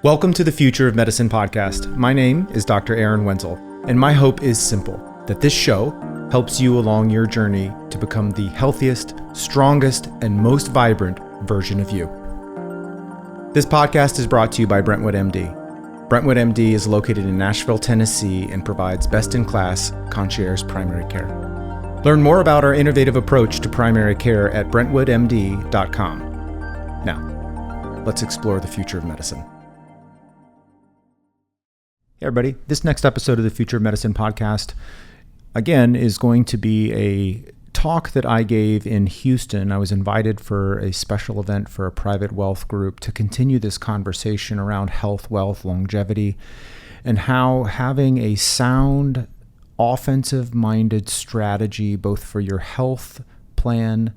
Welcome to the Future of Medicine podcast. My name is Dr. Aaron Wenzel, and my hope is simple, that this show helps you along your journey to become the healthiest, strongest, and most vibrant version of you. This podcast is brought to you by Brentwood MD. Brentwood MD is located in Nashville, Tennessee, and provides best-in-class concierge primary care. Learn more about our innovative approach to primary care at brentwoodmd.com. Now, let's explore the future of medicine. Hey everybody, this next episode of the Future of Medicine podcast, again, is going to be a talk that I gave in Houston. I was invited for a special event for a private wealth group to continue this conversation around health, wealth, longevity, and how having a sound, offensive-minded strategy, both for your health plan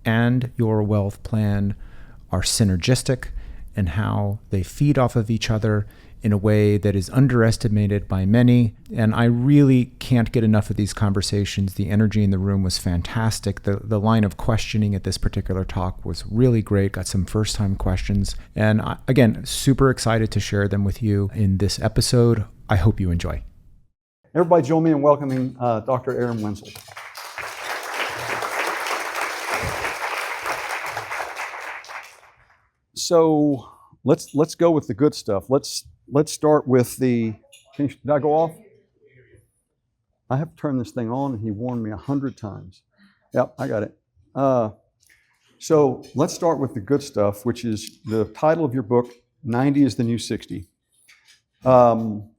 and your wealth plan, are synergistic, and how they feed off of each other in a way that is underestimated by many. And I really can't get enough of these conversations. The energy in the room was fantastic. The line of questioning at this particular talk was really great. Got some first-time questions. And again, super excited to share them with you in this episode. I hope you enjoy. Everybody join me in welcoming Dr. Aaron Wenzel. So let's go with the good stuff. Let's start with the. Did I go off? I have to turn this thing on, and he warned me 100 times. Yep, I got it. So let's start with the good stuff, which is the title of your book, 90 is the New 60. Spend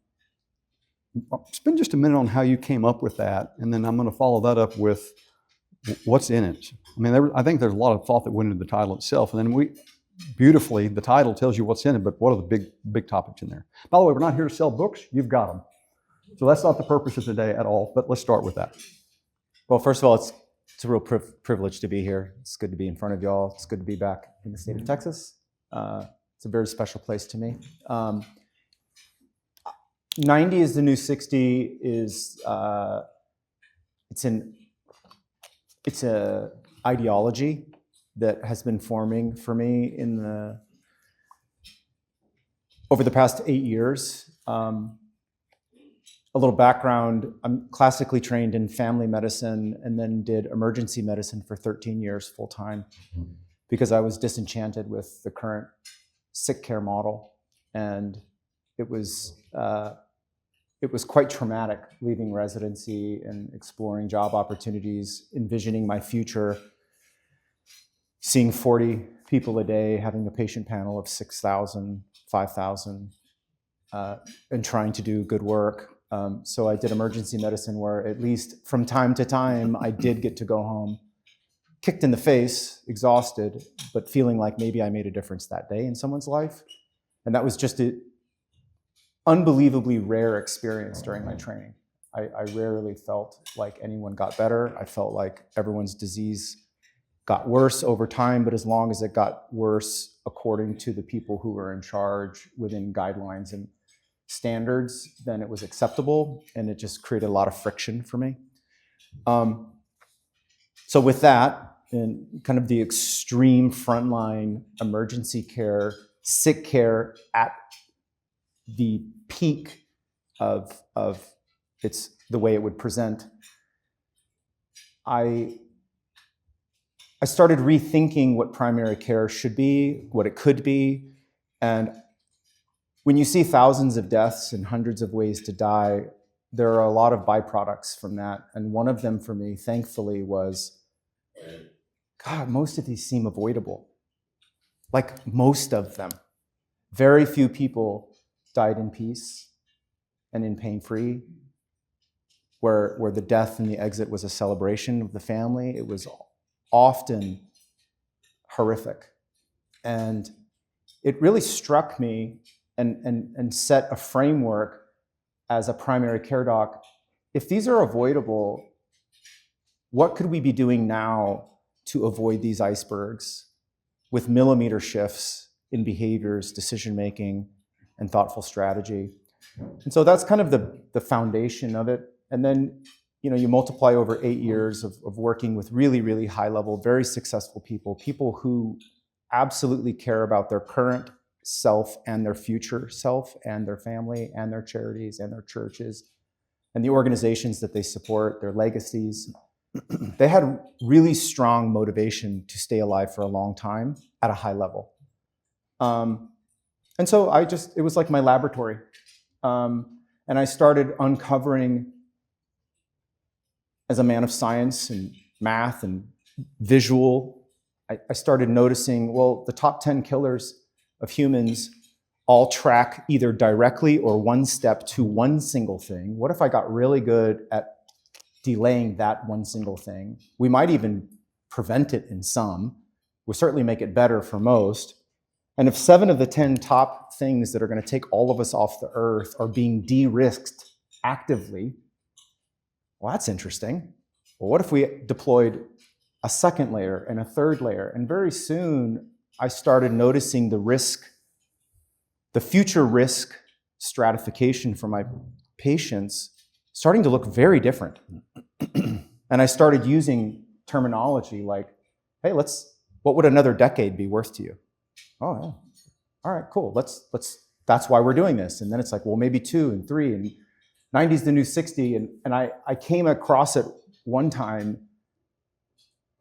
just a minute on how you came up with that, and then I'm going to follow that up with what's in it. I mean, I think there's a lot of thought that went into the title itself, and then beautifully, the title tells you what's in it, but what are the big topics in there? By the way, we're not here to sell books. You've got them. So that's not the purpose of today at all, but let's start with that. Well, first of all, it's a real privilege to be here. It's good to be in front of y'all. It's good to be back in the state of Texas. It's a very special place to me. 90 is the new 60 is, it's a ideology that has been forming for me over the past 8 years. A little background, I'm classically trained in family medicine and then did emergency medicine for 13 years full time because I was disenchanted with the current sick care model. And it was quite traumatic leaving residency and exploring job opportunities, envisioning my future, seeing 40 people a day, having a patient panel of 6,000, 5,000, and trying to do good work. So I did emergency medicine where at least from time to time, I did get to go home, kicked in the face, exhausted, but feeling like maybe I made a difference that day in someone's life. And that was just an unbelievably rare experience during my training. I rarely felt like anyone got better. I felt like everyone's disease got worse over time, but as long as it got worse according to the people who were in charge within guidelines and standards, then it was acceptable, and it just created a lot of friction for me. So with that, in kind of the extreme frontline emergency care, sick care at the peak of its the way it would present, I started rethinking what primary care should be, what it could be. And when you see thousands of deaths and hundreds of ways to die, there are a lot of byproducts from that. And one of them for me, thankfully, was, God, most of these seem avoidable. Like most of them. Very few people died in peace and in pain-free, where the death and the exit was a celebration of the family. It was often horrific. And it really struck me and set a framework as a primary care doc. If these are avoidable, what could we be doing now to avoid these icebergs with millimeter shifts in behaviors, decision-making, and thoughtful strategy? And so that's kind of the foundation of it. And then you multiply over 8 years of working with really, really high level, very successful people who absolutely care about their current self and their future self and their family and their charities and their churches and the organizations that they support, their legacies. They had really strong motivation to stay alive for a long time at a high level. And so it was like my laboratory. And I started uncovering, as a man of science and math and visual, I started noticing, well, the top 10 killers of humans all track either directly or one step to one single thing. What if I got really good at delaying that one single thing? We might even prevent it in some. We'll certainly make it better for most. And if 7 of the 10 top things that are going to take all of us off the earth are being de-risked actively, well, that's interesting. Well, what if we deployed a second layer and a third layer? And very soon, I started noticing the future risk stratification for my patients starting to look very different. And I started using terminology like, hey, what would another decade be worth to you? Oh, yeah. All right, cool. That's why we're doing this. And then it's like, well, maybe 2 and 3 and 90 is the new 60. And I came across it one time,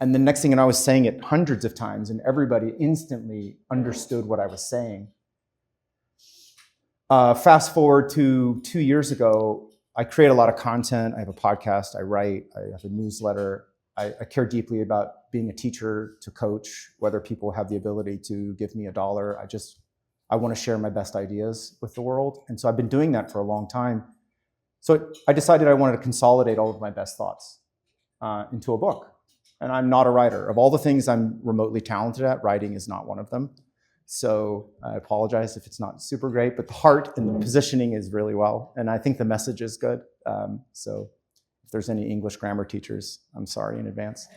and the next thing, and I was saying it hundreds of times, and everybody instantly understood what I was saying. Fast forward to 2 years ago, I create a lot of content. I have a podcast, I write, I have a newsletter. I care deeply about being a teacher to coach, whether people have the ability to give me $1. I want to share my best ideas with the world. And so I've been doing that for a long time. So I decided I wanted to consolidate all of my best thoughts into a book. And I'm not a writer. Of all the things I'm remotely talented at, writing is not one of them. So I apologize if it's not super great, but the heart and the positioning is really well. And I think the message is good. So if there's any English grammar teachers, I'm sorry in advance.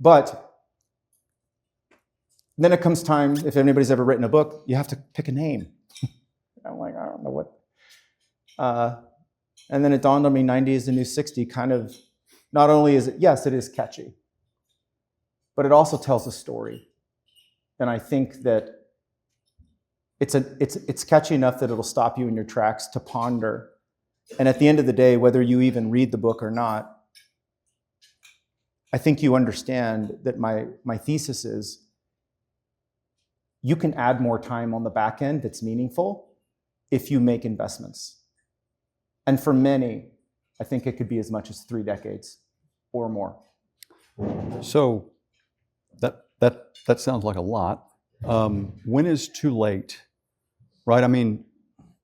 But then it comes time, if anybody's ever written a book, you have to pick a name. I'm like, I don't know what. And then it dawned on me, 90 is the new 60, kind of, not only is it, yes, it is catchy, but it also tells a story. And I think that it's catchy enough that it'll stop you in your tracks to ponder. And at the end of the day, whether you even read the book or not, I think you understand that my thesis is you can add more time on the back end that's meaningful if you make investments. And for many, I think it could be as much as 3 decades or more. So that sounds like a lot. When is too late, right? I mean,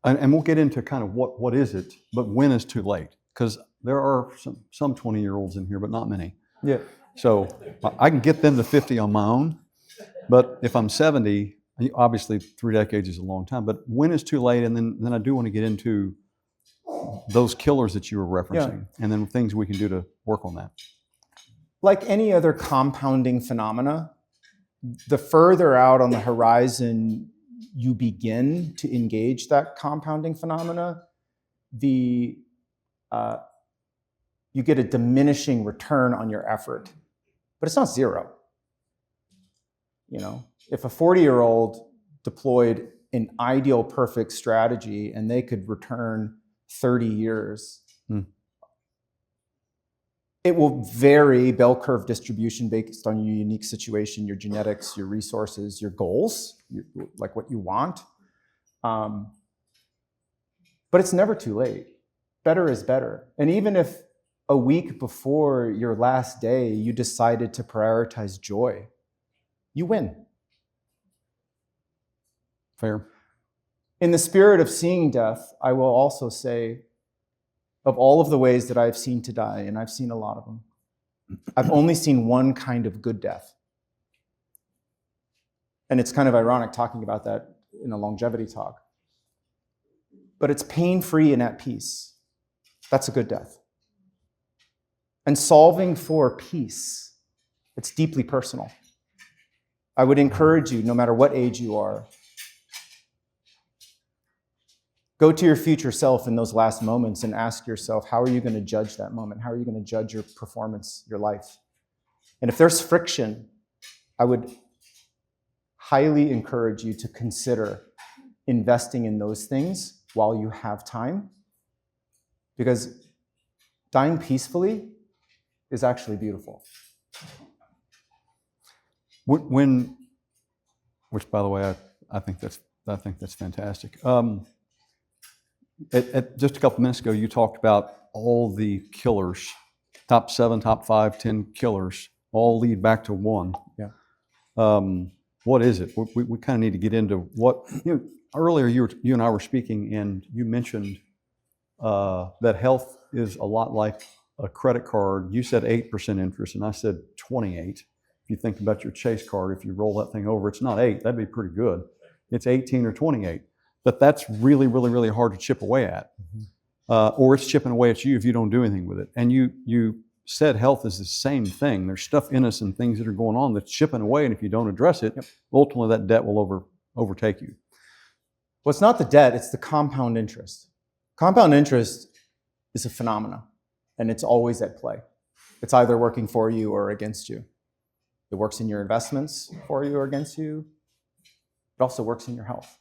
and we'll get into kind of what is it, but when is too late? Because there are some 20-year-olds in here, but not many. Yeah. So I can get them to 50 on my own, but if I'm 70, obviously 3 decades is a long time. But when is too late? And then I do want to get into those killers that you were referencing, and then things we can do to work on that. Like any other compounding phenomena, the further out on the horizon you begin to engage that compounding phenomena, you get a diminishing return on your effort. But it's not zero. You know, if a 40-year-old deployed an ideal perfect strategy and they could return 30 years, it will vary, bell curve distribution based on your unique situation, your genetics, your resources, your goals, like what you want. But it's never too late. Better is better. And even if a week before your last day, you decided to prioritize joy, you win. Fair. In the spirit of seeing death, I will also say, of all of the ways that I've seen to die, and I've seen a lot of them, I've only seen one kind of good death. And it's kind of ironic talking about that in a longevity talk. But it's pain-free and at peace. That's a good death. And solving for peace, it's deeply personal. I would encourage you, no matter what age you are, go to your future self in those last moments and ask yourself, how are you going to judge that moment? How are you going to judge your performance, your life? And if there's friction, I would highly encourage you to consider investing in those things while you have time, because dying peacefully is actually beautiful. Which by the way, I think that's fantastic. Just a couple minutes ago, you talked about all the killers, top 7, top 5, 10 killers, all lead back to one. Yeah. What is it? We kind of need to get into what, earlier you and I were speaking, and you mentioned that health is a lot like a credit card. You said 8% interest, and I said 28. If you think about your Chase card, if you roll that thing over, it's not 8. That'd be pretty good. It's 18 or 28. But that's really, really, really hard to chip away at. Mm-hmm. Or it's chipping away at you if you don't do anything with it. And you said health is the same thing. There's stuff in us and things that are going on that's chipping away, and if you don't address it, ultimately that debt will overtake you. Well, it's not the debt, it's the compound interest. Compound interest is a phenomenon, and it's always at play. It's either working for you or against you. It works in your investments for you or against you. It also works in your health.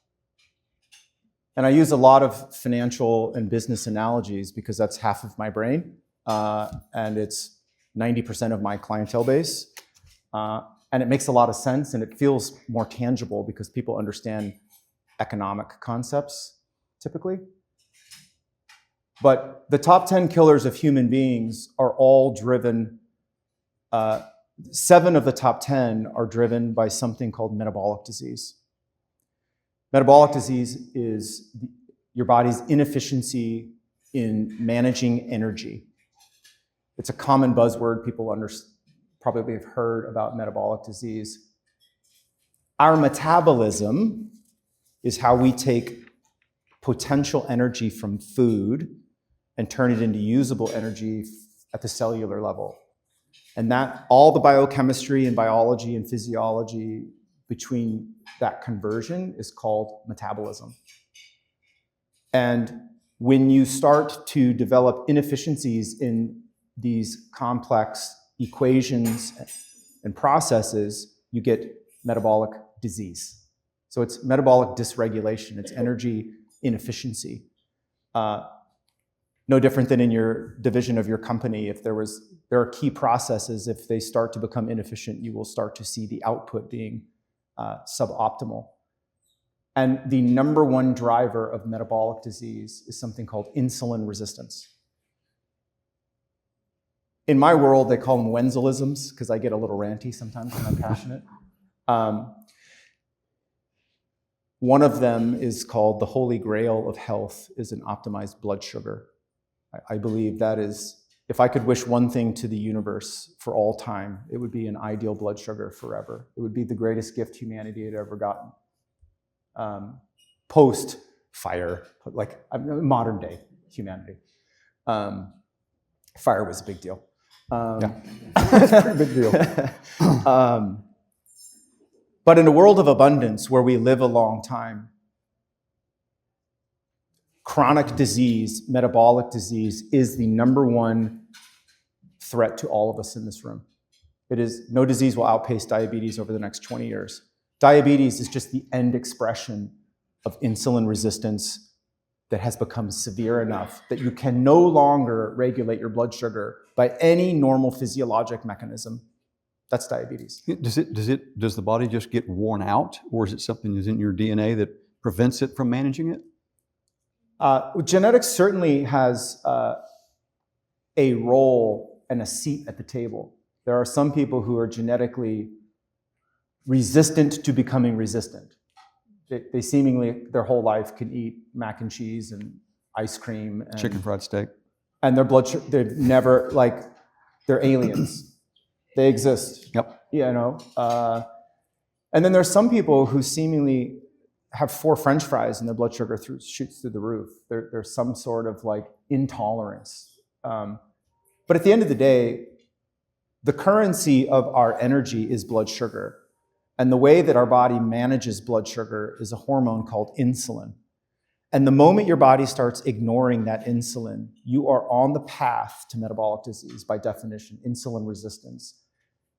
And I use a lot of financial and business analogies because that's half of my brain, and it's 90% of my clientele base. And it makes a lot of sense, and it feels more tangible because people understand economic concepts typically. But the top 10 killers of human beings are all driven, 7 of the top 10 are driven by something called metabolic disease. Metabolic disease is your body's inefficiency in managing energy. It's a common buzzword. People probably have heard about metabolic disease. Our metabolism is how we take potential energy from food and turn it into usable energy at the cellular level. And that all the biochemistry and biology and physiology between that conversion is called metabolism. And when you start to develop inefficiencies in these complex equations and processes, you get metabolic disease. So it's metabolic dysregulation, it's energy inefficiency. No different than in your division of your company. If there are key processes, if they start to become inefficient, you will start to see the output being suboptimal. And the number one driver of metabolic disease is something called insulin resistance. In my world, they call them Wenzelisms, because I get a little ranty sometimes when I'm passionate. One of them is called the holy grail of health is an optimized blood sugar. I believe that is, if I could wish one thing to the universe for all time, it would be an ideal blood sugar forever. It would be the greatest gift humanity had ever gotten. Post-fire, like modern day humanity. Fire was a big deal. That's a pretty big deal. But in a world of abundance where we live a long time, chronic disease, metabolic disease is the number one threat to all of us in this room. No disease will outpace diabetes over the next 20 years. Diabetes is just the end expression of insulin resistance that has become severe enough that you can no longer regulate your blood sugar by any normal physiologic mechanism. That's diabetes. Does the body just get worn out, or is it something that's in your DNA that prevents it from managing it? Genetics certainly has a role and a seat at the table. There are some people who are genetically resistant to becoming resistant. They seemingly, their whole life, can eat mac and cheese and ice cream. And chicken fried steak. And their blood sugar, they've never, they're aliens. They exist. Yep. And then there's some people who seemingly have 4 French fries and their blood sugar shoots through the roof. There's some sort of intolerance. But at the end of the day, the currency of our energy is blood sugar. And the way that our body manages blood sugar is a hormone called insulin. And the moment your body starts ignoring that insulin, you are on the path to metabolic disease by definition, insulin resistance.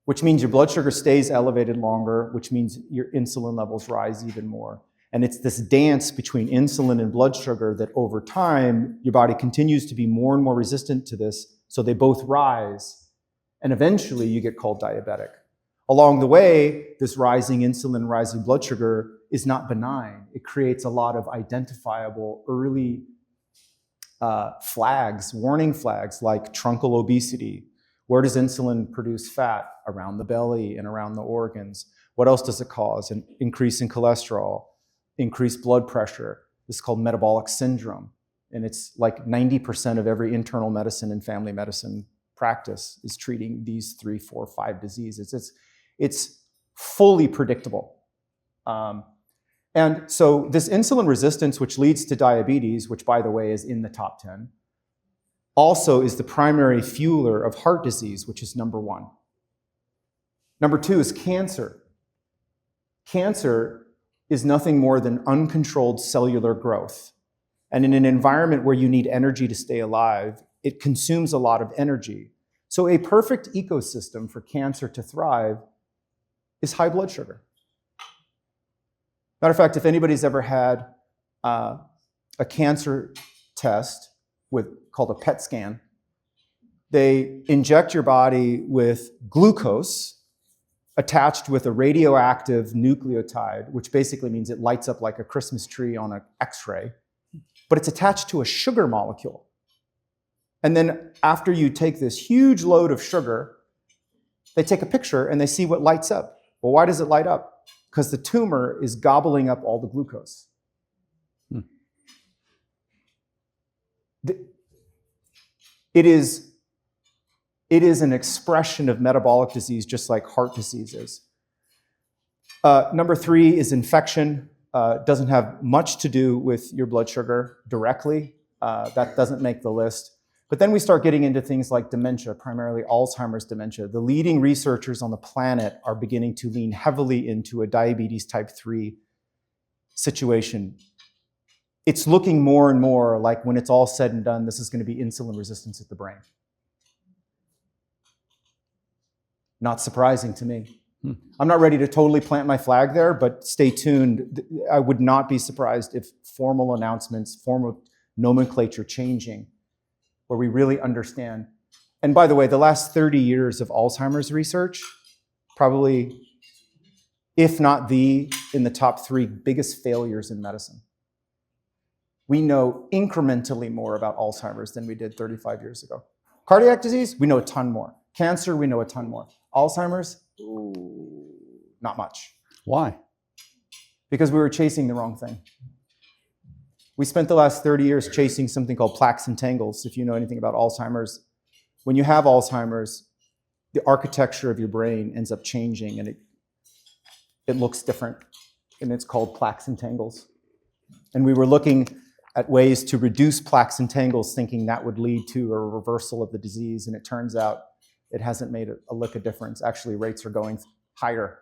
which means your blood sugar stays elevated longer, which means your insulin levels rise even more. And it's this dance between insulin and blood sugar that over time, your body continues to be more and more resistant to this, so they both rise, and eventually you get called diabetic. Along the way, this rising insulin, rising blood sugar is not benign. It creates a lot of identifiable early flags, warning flags, like truncal obesity. Where does insulin produce fat? Around the belly and around the organs. What else does it cause? An increase in cholesterol, increased blood pressure. This is called metabolic syndrome. And it's like 90% of every internal medicine and family medicine practice is treating these 3, 4, 5 diseases. It's fully predictable. And so this insulin resistance, which leads to diabetes, which by the way is in the top 10, also is the primary fueler of heart disease, which is number 1. Number 2 is cancer. Cancer is nothing more than uncontrolled cellular growth. And in an environment where you need energy to stay alive, it consumes a lot of energy. So a perfect ecosystem for cancer to thrive is high blood sugar. Matter of fact, if anybody's ever had a cancer test called a PET scan, they inject your body with glucose attached with a radioactive nucleotide, which basically means it lights up like a Christmas tree on an X-ray, but it's attached to a sugar molecule. And then after you take this huge load of sugar, they take a picture and they see what lights up. Well, why does it light up? Because the tumor is gobbling up all the glucose. It is an expression of metabolic disease, just like heart disease is. Number 3 is infection. Doesn't have much to do with your blood sugar directly. That doesn't make the list. But then we start getting into things like dementia, primarily Alzheimer's dementia. The leading researchers on the planet are beginning to lean heavily into a diabetes type 3 situation. It's looking more and more like when it's all said and done, this is going to be insulin resistance at the brain. Not surprising to me. I'm not ready to totally plant my flag there, but stay tuned. I would not be surprised if formal announcements, formal nomenclature changing, where we really understand. And by the way, the last 30 years of Alzheimer's research, probably, if not in the top 3 biggest failures in medicine. We know incrementally more about Alzheimer's than we did 35 years ago. Cardiac disease, we know a ton more. Cancer, we know a ton more. Alzheimer's, not much. Why? Because we were chasing the wrong thing. We spent the last 30 years chasing something called plaques and tangles. If you know anything about Alzheimer's, when you have Alzheimer's, the architecture of your brain ends up changing and it looks different, and it's called plaques and tangles. And we were looking at ways to reduce plaques and tangles, thinking that would lead to a reversal of the disease, and it turns out it hasn't made a lick of difference. Actually, rates are going higher.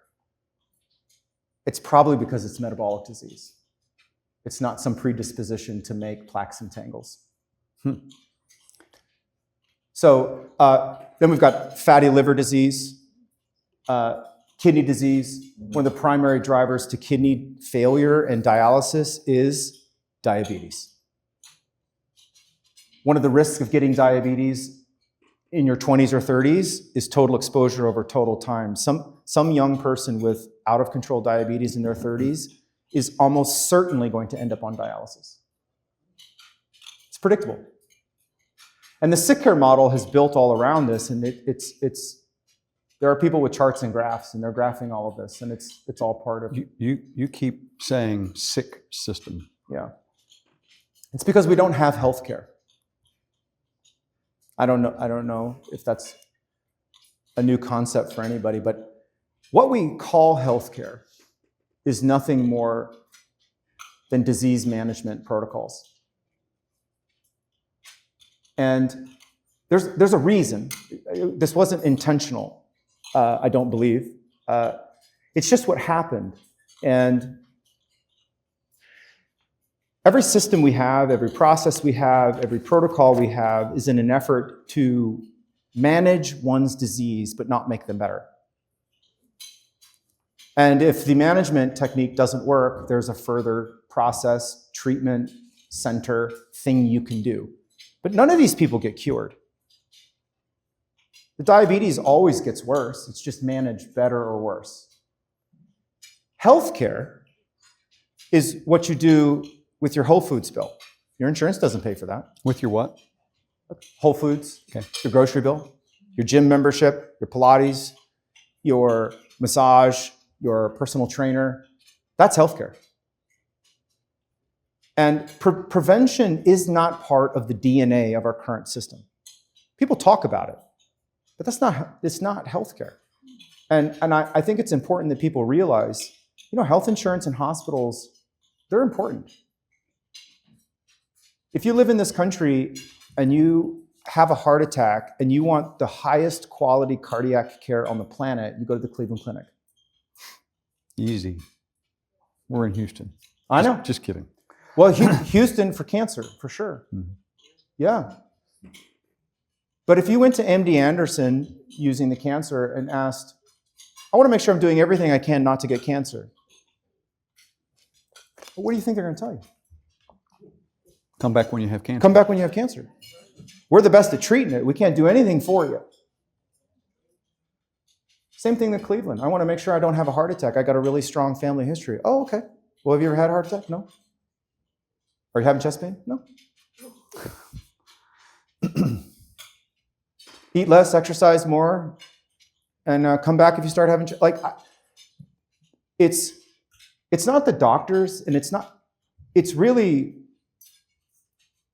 It's probably because it's metabolic disease. It's not some predisposition to make plaques and tangles. So then we've got fatty liver disease, kidney disease. One of the primary drivers to kidney failure and dialysis is diabetes. One of the risks of getting diabetes in your 20s or 30s is total exposure over total time. Some young person with out-of-control diabetes in their 30s is almost certainly going to end up on dialysis. It's predictable. And the sick care model has built all around this, and there are people with charts and graphs, and they're graphing all of this, and it's all part of... You keep saying sick system. Yeah. It's because we don't have health care. I don't know if that's a new concept for anybody, but what we call health care is nothing more than disease management protocols. And there's a reason. This wasn't intentional, I don't believe. It's just what happened. And every system we have, every process we have, every protocol we have is in an effort to manage one's disease but not make them better. And if the management technique doesn't work, there's a further process, treatment, center, thing you can do. But none of these people get cured. The diabetes always gets worse. It's just managed better or worse. Healthcare is what you do with your Whole Foods bill. Your insurance doesn't pay for that. With your what? Whole Foods, Okay. your grocery bill, your gym membership, your Pilates, your massage, your personal trainer. That's healthcare. And prevention is not part of the DNA of our current system. People talk about it, but it's not healthcare. And I think it's important that people realize, health insurance and hospitals, they're important. If you live in this country and you have a heart attack and you want the highest quality cardiac care on the planet, you go to the Cleveland Clinic. Easy. We're in Houston. I know. Just kidding. Well, Houston for cancer, for sure. Mm-hmm. Yeah. But if you went to MD Anderson using the cancer and asked, I want to make sure I'm doing everything I can not to get cancer. What do you think they're going to tell you? Come back when you have cancer. Come back when you have cancer. We're the best at treating it. We can't do anything for you. Same thing with Cleveland. I want to make sure I don't have a heart attack. I got a really strong family history. Oh, okay. Well, have you ever had a heart attack? No. Are you having chest pain? No. Eat less, exercise more, and come back if you start having it's not the doctors, and it's really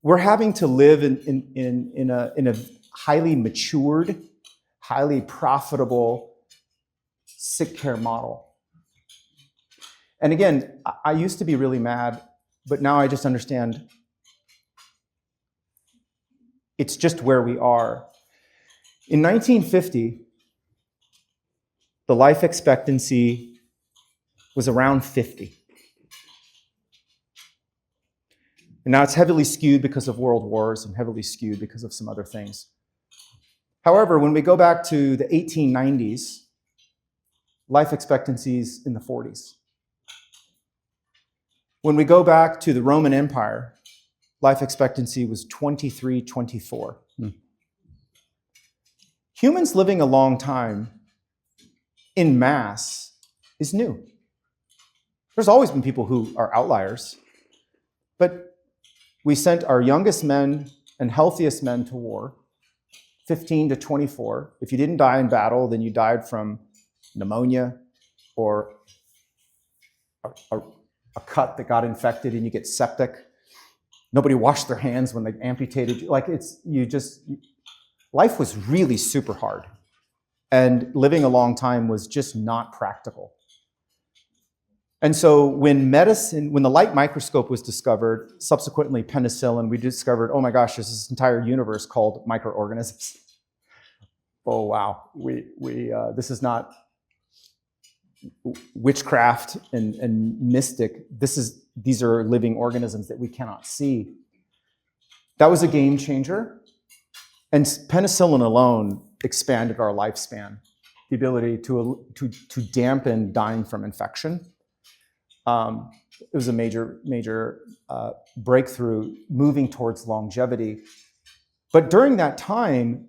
we're having to live in a highly matured, highly profitable sick care model. And again, I used to be really mad, but now I just understand it's just where we are. In 1950, the life expectancy was around 50. And now it's heavily skewed because of world wars and heavily skewed because of some other things. However, when we go back to the 1890s, life expectancies in the 40s. When we go back to the Roman Empire, life expectancy was 23, 24. Humans living a long time in mass is new. There's always been people who are outliers, but we sent our youngest men and healthiest men to war, 15 to 24. If you didn't die in battle, then you died from pneumonia or a cut that got infected and you get septic. Nobody washed their hands when they amputated you. Life was really super hard. And living a long time was just not practical. And so when the light microscope was discovered, subsequently penicillin, we discovered, oh my gosh, there's this entire universe called microorganisms. Oh wow, this is not witchcraft and mystic. These are living organisms that we cannot see. That was a game changer. And penicillin alone expanded our lifespan, the ability to dampen dying from infection. It was a major breakthrough moving towards longevity. But during that time,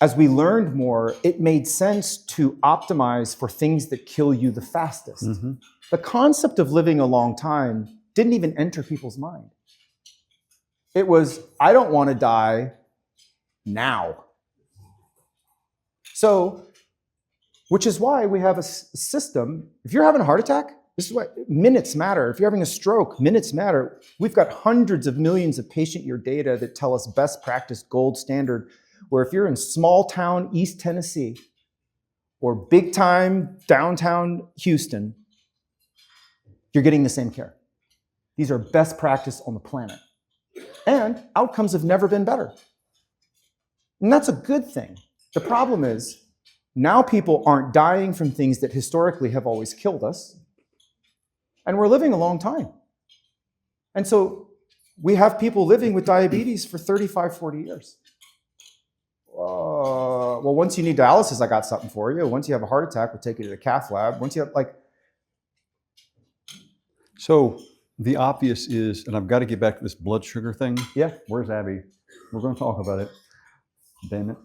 as we learned more, it made sense to optimize for things that kill you the fastest. Mm-hmm. The concept of living a long time didn't even enter people's mind. It was, I don't want to die now. So, which is why we have a system. If you're having a heart attack, this is why minutes matter. If you're having a stroke, minutes matter. We've got hundreds of millions of patient-year data that tell us best practice, gold standard, where if you're in small town East Tennessee or big time downtown Houston, you're getting the same care. These are best practice on the planet. And outcomes have never been better. And that's a good thing. The problem is, now people aren't dying from things that historically have always killed us. And we're living a long time. And so we have people living with diabetes for 35, 40 years. well, once you need dialysis, I got something for you. Once you have a heart attack, we'll take you to the cath lab. Once you have So the obvious is, and I've got to get back to this blood sugar thing. Yeah. Where's Abby? We're going to talk about it. Damn it.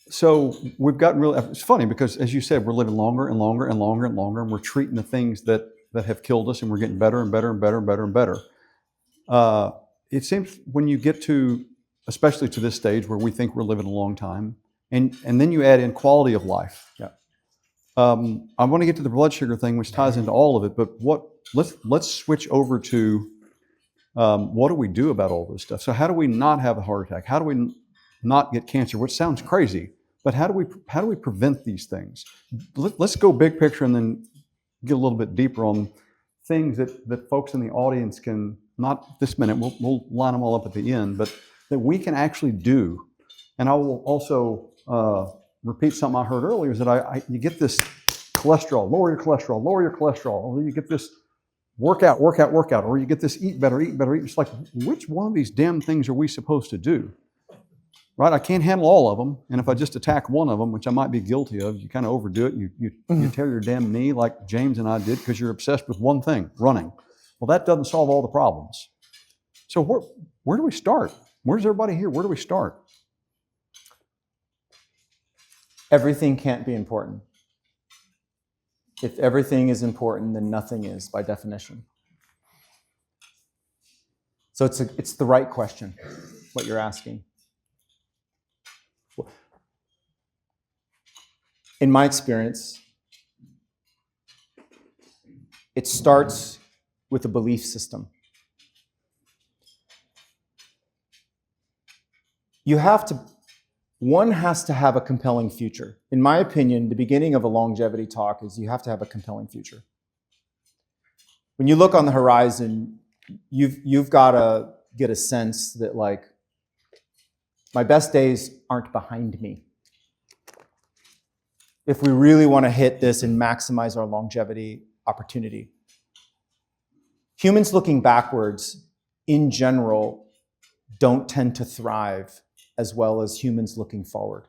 So we've gotten really, it's funny because as you said, we're living longer and longer and longer and longer, and we're treating the things that have killed us, and we're getting better and better and better and better and better. It seems when you get to, especially to this stage where we think we're living a long time, and then you add in quality of life. Yeah. I want to get to the blood sugar thing, which ties into all of it, but let's switch over to what do we do about all this stuff? So how do we not have a heart attack? How do we not get cancer? Which sounds crazy, but how do we prevent these things? Let's go big picture and then get a little bit deeper on things that folks in the audience can, not this minute, we'll line them all up at the end, but that we can actually do. And I will also repeat something I heard earlier, is that you get this cholesterol, lower your cholesterol, or you get this workout, or you get this eat better. It's like, which one of these damn things are we supposed to do? Right? I can't handle all of them, and if I just attack one of them, which I might be guilty of, you kind of overdo it. You tear your damn knee like James and I did because you're obsessed with one thing, running. Well, that doesn't solve all the problems. So where do we start? Where's everybody here? Where do we start? Everything can't be important. If everything is important, then nothing is, by definition. So it's the right question, what you're asking. In my experience, it starts with a belief system. One has to have a compelling future. In my opinion, the beginning of a longevity talk is you have to have a compelling future. When you look on the horizon, you've got to get a sense that, like, my best days aren't behind me. If we really want to hit this and maximize our longevity opportunity. Humans looking backwards, in general, don't tend to thrive as well as humans looking forward.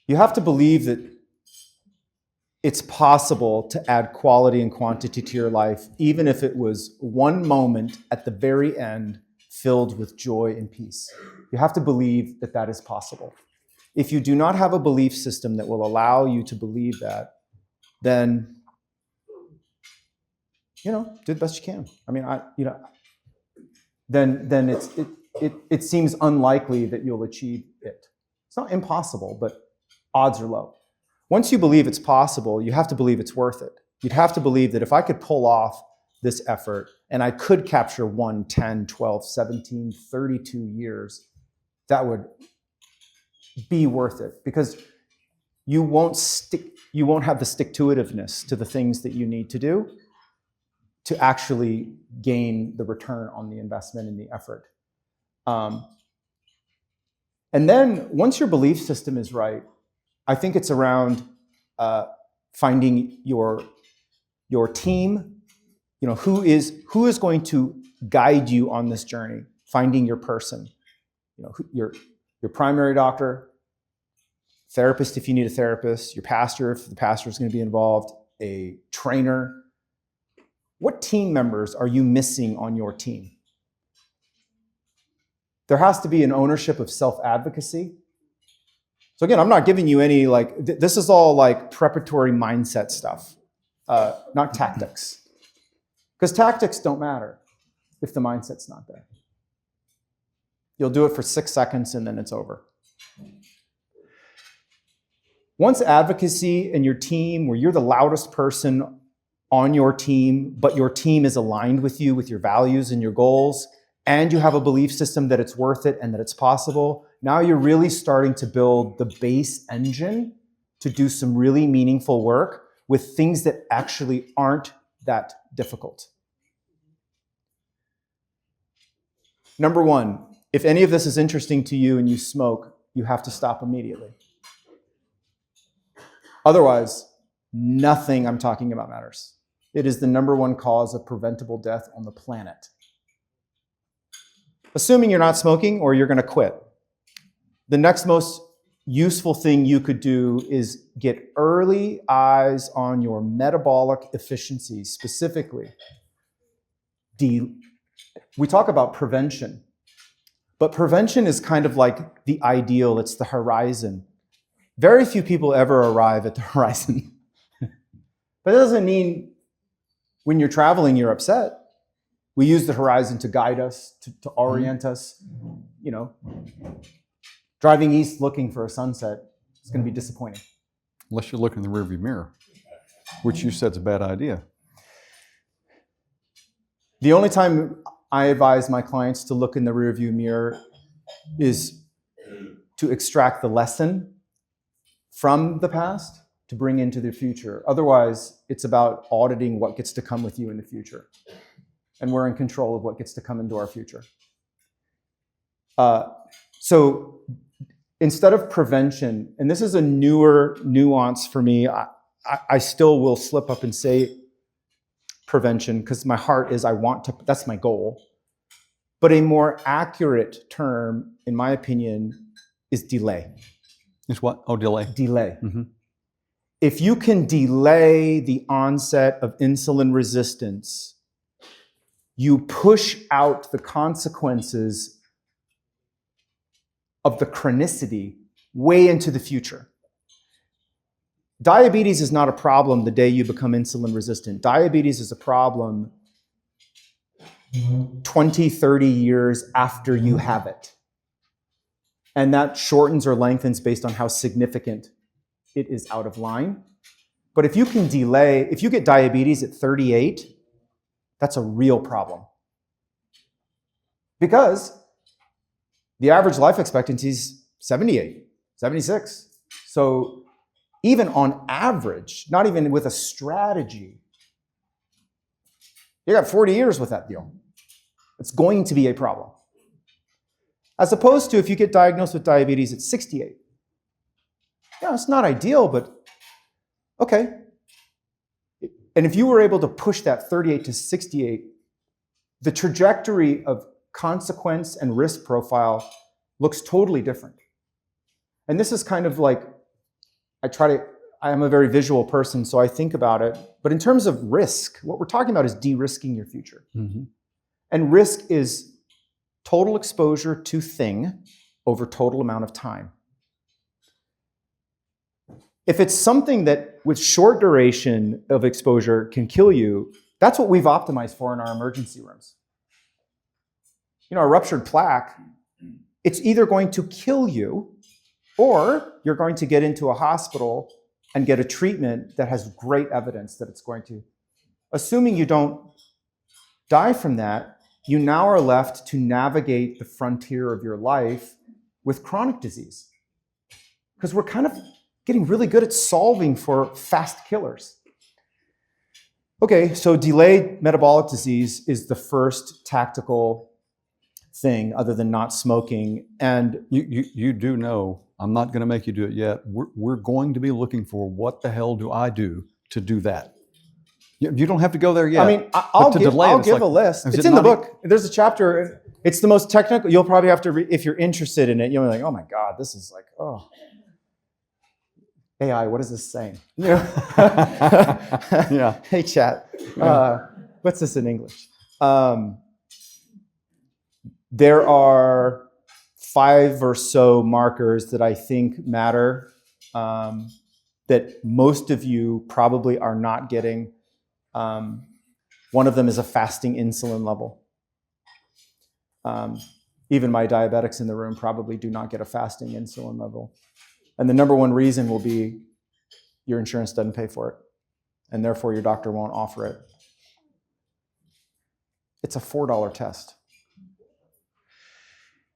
You have to believe that it's possible to add quality and quantity to your life, even if it was one moment at the very end filled with joy and peace. You have to believe that that is possible. If you do not have a belief system that will allow you to believe that, then, do the best you can. I mean, then it seems unlikely that you'll achieve it. It's not impossible, but odds are low. Once you believe it's possible, you have to believe it's worth it. You'd have to believe that if I could pull off this effort and I could capture 1, 10, 12, 17, 32 years, that would be worth it, because you won't have the stick-to-itiveness to the things that you need to do to actually gain the return on the investment and the effort. And then once your belief system is right, I think it's around finding your team. Who is going to guide you on this journey? Finding your person. Your primary doctor, therapist if you need a therapist, your pastor if the pastor is going to be involved, a trainer. What team members are you missing on your team? There has to be an ownership of self-advocacy. So again, I'm not giving you any, this is all preparatory mindset stuff, not tactics. Because tactics don't matter if the mindset's not there. You'll do it for 6 seconds and then it's over. Once advocacy and your team, where you're the loudest person on your team, but your team is aligned with you, with your values and your goals, and you have a belief system that it's worth it and that it's possible, now you're really starting to build the base engine to do some really meaningful work with things that actually aren't that difficult. Number one, if any of this is interesting to you and you smoke, you have to stop immediately. Otherwise, nothing I'm talking about matters. It is the number one cause of preventable death on the planet. assuming you're not smoking or you're going to quit, the next most useful thing you could do is get early eyes on your metabolic efficiency, specifically. We talk about prevention, but prevention is kind of like the ideal, it's the horizon. Very few people ever arrive at the horizon. But that doesn't mean when you're traveling, you're upset. We use the horizon to guide us, to orient us. You know, driving east looking for a sunset is going to be disappointing. Unless you look in the rearview mirror, which you said's a bad idea. The only time I advise my clients to look in the rearview mirror is to extract the lesson from the past to bring into the future. Otherwise, it's about auditing what gets to come with you in the future. And we're in control of what gets to come into our future. So instead of prevention, and this is a newer nuance for me, I still will slip up and say prevention because my heart is that's my goal. But a more accurate term, in my opinion, is delay. Is what? Oh, delay. Delay. Mm-hmm. If you can delay the onset of insulin resistance, you push out the consequences of the chronicity way into the future. Diabetes is not a problem the day you become insulin resistant. Diabetes is a problem 20, 30 years after you have it. And that shortens or lengthens based on how significant it is out of line. But if you can delay, if you get diabetes at 38, that's a real problem. Because the average life expectancy is 78, 76. So even on average, not even with a strategy, you got 40 years with that deal. It's going to be a problem. As opposed to if you get diagnosed with diabetes at 68. Yeah, it's not ideal, but okay. And if you were able to push that 38 to 68, the trajectory of consequence and risk profile looks totally different. And this is kind of like, I am a very visual person, so I think about it. But in terms of risk, what we're talking about is de-risking your future. Mm-hmm. And risk is total exposure to thing over total amount of time. If it's something that with short duration of exposure can kill you, that's what we've optimized for in our emergency rooms. You know, a ruptured plaque, it's either going to kill you or you're going to get into a hospital and get a treatment that has great evidence that it's going to. Assuming you don't die from that, you now are left to navigate the frontier of your life with chronic disease. Because we're kind of getting really good at solving for fast killers. Okay, so delayed metabolic disease is the first tactical thing other than not smoking. And you do know, I'm not going to make you do it yet. We're going to be looking for what the hell do I do to do that. You don't have to go there yet. I mean, I'll give a list. It's in the book. There's a chapter. It's the most technical. You'll probably have to read, if you're interested in it, you'll be like, oh my God, this is like, oh. AI, what is this saying? You know? Yeah. Hey, chat. What's this in English? There are 5 or so markers that I think matter that most of you probably are not getting. One of them is a fasting insulin level. Even my diabetics in the room probably do not get a fasting insulin level. And the number one reason will be your insurance doesn't pay for it, and therefore your doctor won't offer it. It's a $4 test.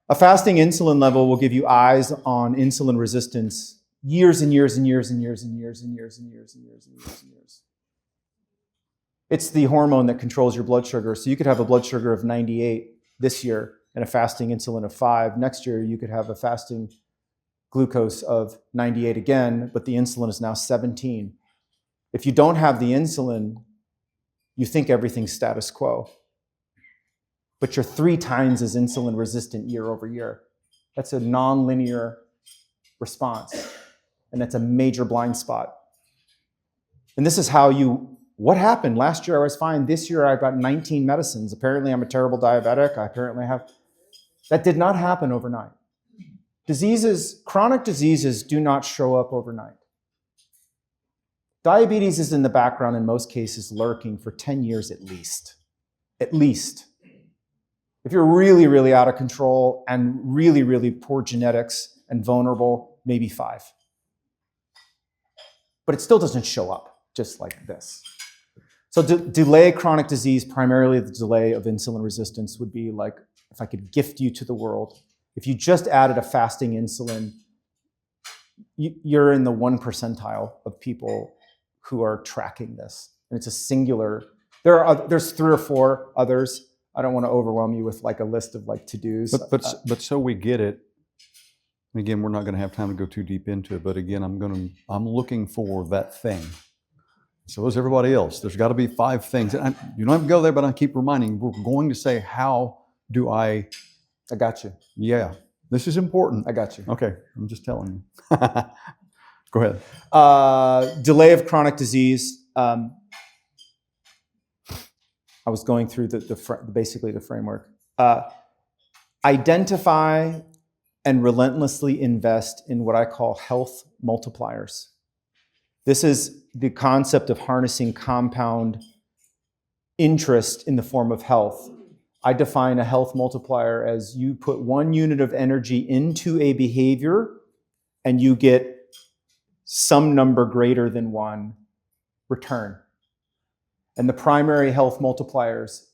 A fasting insulin level will give you eyes on insulin resistance years and years and years and years and years and years and years and years and years and years. It's the hormone that controls your blood sugar. So you could have a blood sugar of 98 this year and a fasting insulin of 5. Next year, you could have a fasting glucose of 98 again, but the insulin is now 17. If you don't have the insulin, you think everything's status quo. but you're 3 times as insulin resistant year over year. That's a nonlinear response, and that's a major blind spot. And this is how what happened? Last year I was fine. This year I've got 19 medicines. Apparently I'm a terrible diabetic. That did not happen overnight. Chronic diseases do not show up overnight. Diabetes is in the background in most cases, lurking for 10 years at least. At least. If you're really, really out of control and really, really poor genetics and vulnerable, maybe 5. But it still doesn't show up just like this. So delay chronic disease, primarily the delay of insulin resistance, would be like if I could gift you to the world. If you just added a fasting insulin, you're in the 1 percentile of people who are tracking this. And it's a singular, there's 3 or 4 others. I don't want to overwhelm you with like a list of like to-dos. But so we get it. And again, we're not going to have time to go too deep into it, but again, I'm looking for that thing. So is everybody else. There's got to be 5 things. And you don't have to go there, but I keep reminding, we're going to say, how do I got you. Yeah, this is important. I got you. Okay, I'm just telling you. Go ahead. Delay of chronic disease. I was going through basically the framework. Identify and relentlessly invest in what I call health multipliers. This is the concept of harnessing compound interest in the form of health. I define a health multiplier as you put 1 unit of energy into a behavior and you get some number greater than 1 return. And the primary health multipliers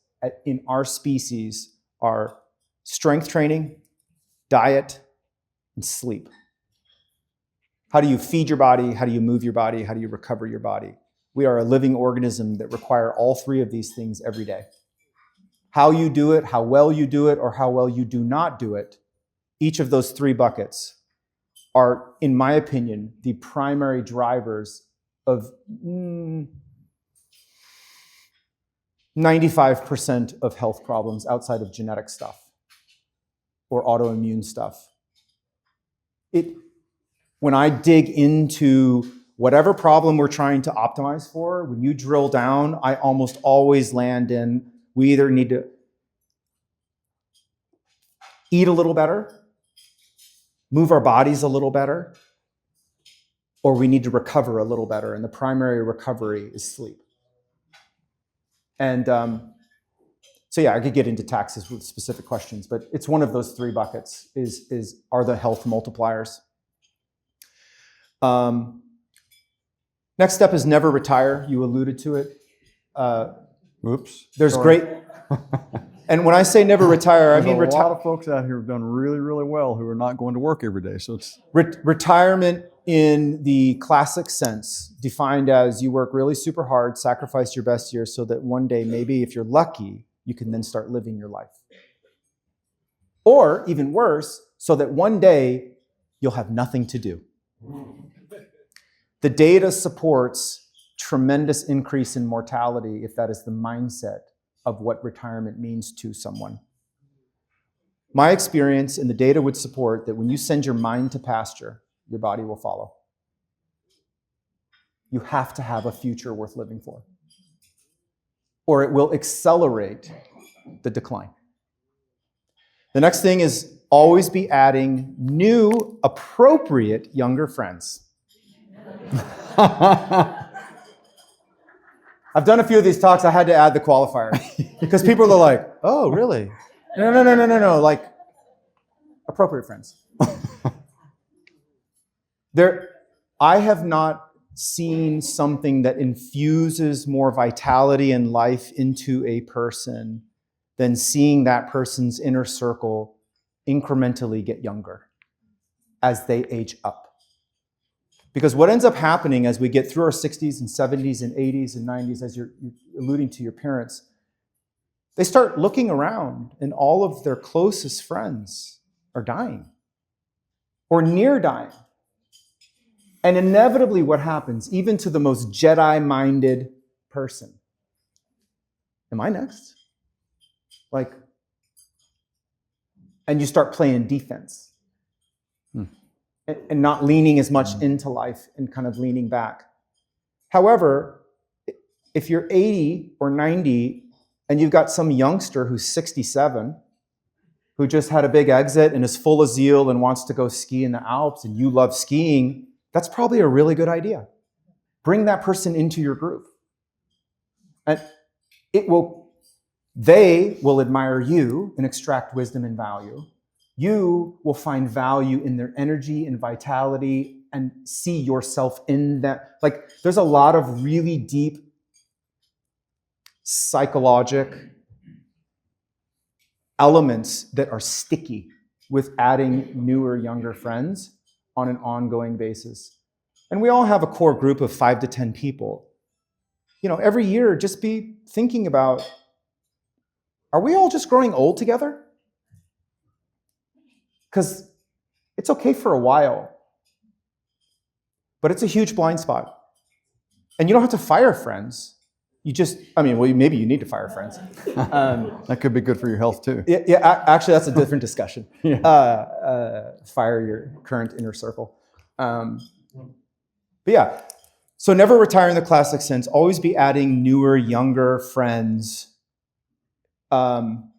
in our species are strength training, diet, and sleep. How do you feed your body? How do you move your body? How do you recover your body? We are a living organism that require all 3 of these things every day. How you do it, how well you do it, or how well you do not do it, each of those 3 buckets are, in my opinion, the primary drivers of 95% of health problems outside of genetic stuff or autoimmune stuff. When I dig into whatever problem we're trying to optimize for, when you drill down, I almost always land in, we either need to eat a little better, move our bodies a little better, or we need to recover a little better. And the primary recovery is sleep. And so yeah, I could get into taxes with specific questions, but it's one of those 3 buckets are the health multipliers. Next step is never retire. You alluded to it. Oops. There's sorry. great, and when I say never retire, I mean There's a lot of folks out here who've done really, really well who are not going to work every day. So it's retirement in the classic sense, defined as you work really super hard, sacrifice your best years so that one day, maybe if you're lucky, you can then start living your life. Or even worse, so that one day you'll have nothing to do. The data supports tremendous increase in mortality if that is the mindset of what retirement means to someone. My experience and the data would support that when you send your mind to pasture, your body will follow. You have to have a future worth living for, or it will accelerate the decline. The next thing is always be adding new, appropriate younger friends. I've done a few of these talks. I had to add the qualifier because people are like, "Oh, really? No. Like appropriate friends." I have not seen something that infuses more vitality and life into a person than seeing that person's inner circle incrementally get younger as they age up. Because what ends up happening as we get through our 60s and 70s and 80s and 90s, as you're alluding to your parents, they start looking around and all of their closest friends are dying or near dying. And inevitably what happens, even to the most Jedi-minded person, am I next? Like, and you start playing defense and not leaning as much into life and kind of leaning back. However, if you're 80 or 90 and you've got some youngster who's 67 who just had a big exit and is full of zeal and wants to go ski in the Alps, and you love skiing, that's probably a really good idea. Bring that person into your group. And they will admire you and extract wisdom and value. You will find value in their energy and vitality and see yourself in that. Like, there's a lot of really deep psychologic elements that are sticky with adding newer, younger friends on an ongoing basis. And we all have a core group of 5 to 10 people. Every year, just be thinking about, are we all just growing old together? Because it's okay for a while, but it's a huge blind spot. And you don't have to fire friends. Maybe you need to fire friends. That could be good for your health too. Actually, that's a different discussion. Yeah. Fire your current inner circle. But yeah, so never retire in the classic sense. Always be adding newer, younger friends. And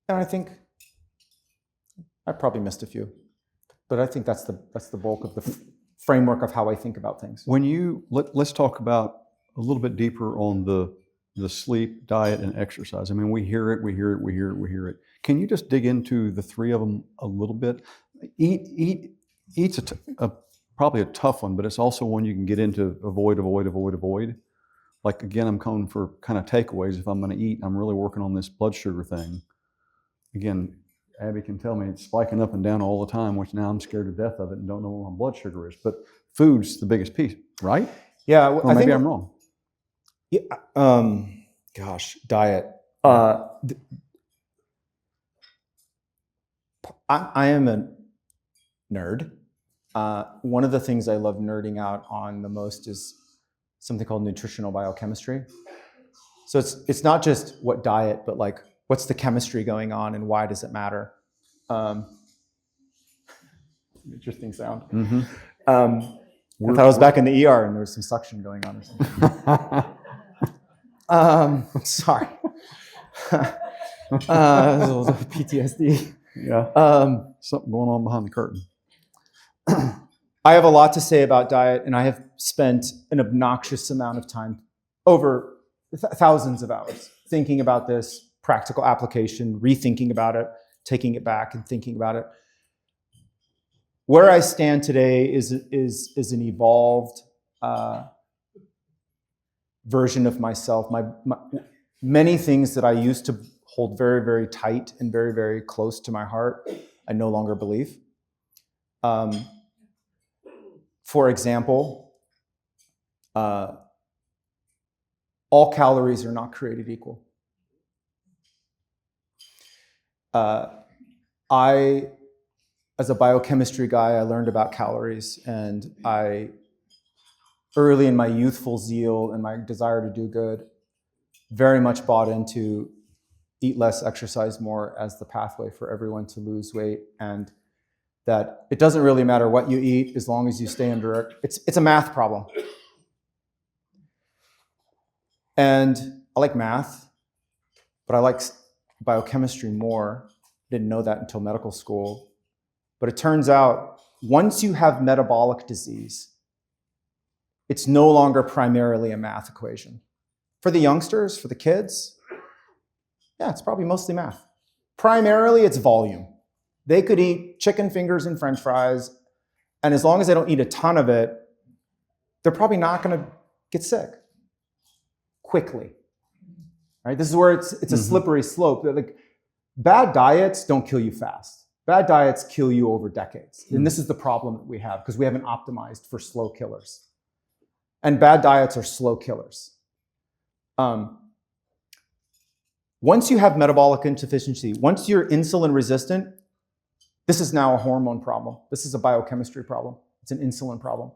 I think I probably missed a few, but I think that's the bulk of the framework of how I think about things. Let's talk about a little bit deeper on the sleep, diet, and exercise. I mean, we hear it. Can you just dig into the three of them a little bit? Eat's probably a tough one, but it's also one you can get into avoid. Like, again, I'm coming for kind of takeaways. If I'm going to eat, I'm really working on this blood sugar thing. Again, Abby can tell me it's spiking up and down all the time, which now I'm scared to death of it and don't know what my blood sugar is. But food's the biggest piece, right? Yeah, Or maybe I'm wrong. Yeah. Diet. I am a nerd. One of the things I love nerding out on the most is something called nutritional biochemistry. So it's not just what diet, but like, what's the chemistry going on and why does it matter? Interesting sound. Mm-hmm. I thought I was back in the ER and there was some suction going on or something. Sorry. PTSD. Yeah. Something going on behind the curtain. I have a lot to say about diet, and I have spent an obnoxious amount of time, over thousands of hours, thinking about this practical application, rethinking about it, taking it back and thinking about it. Where I stand today is an evolved version of myself. My many things that I used to hold very, very tight and very, very close to my heart, I no longer believe. For example, all calories are not created equal. As a biochemistry guy, I learned about calories, and I, early in my youthful zeal and my desire to do good, very much bought into eat less, exercise more as the pathway for everyone to lose weight, and that it doesn't really matter what you eat as long as you stay under it. It's a math problem. And I like math, but I like biochemistry more. Didn't know that until medical school. But it turns out, once you have metabolic disease, it's no longer primarily a math equation. For the youngsters, for the kids, yeah, it's probably mostly math. Primarily, it's volume. They could eat chicken fingers and French fries, and as long as they don't eat a ton of it, they're probably not going to get sick quickly. Right? This is where it's a slippery slope. Like, bad diets don't kill you fast. Bad diets kill you over decades. And this is the problem that we have, because we haven't optimized for slow killers. And bad diets are slow killers. Once you have metabolic insufficiency, once you're insulin resistant, this is now a hormone problem. This is a biochemistry problem. It's an insulin problem.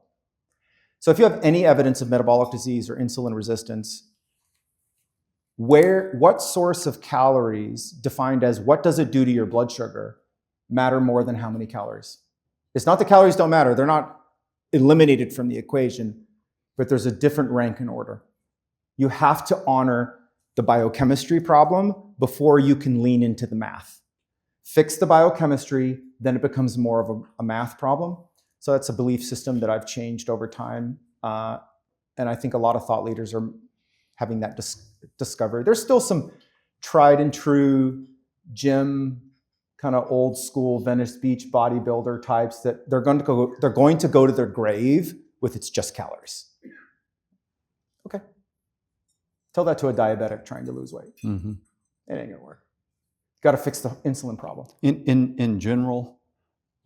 So if you have any evidence of metabolic disease or insulin resistance, what source of calories, defined as what does it do to your blood sugar, matter more than how many calories? It's not the calories don't matter. They're not eliminated from the equation, but there's a different rank and order. You have to honor the biochemistry problem before you can lean into the math. Fix the biochemistry, then it becomes more of a math problem. So that's a belief system that I've changed over time. And I think a lot of thought leaders are having that discovery. There's still some tried and true gym, kind of old school Venice Beach bodybuilder types that they're going to go to their grave with it's just calories. Okay. Tell that to a diabetic trying to lose weight. Mm-hmm. It ain't gonna work. Got to fix the insulin problem. In general,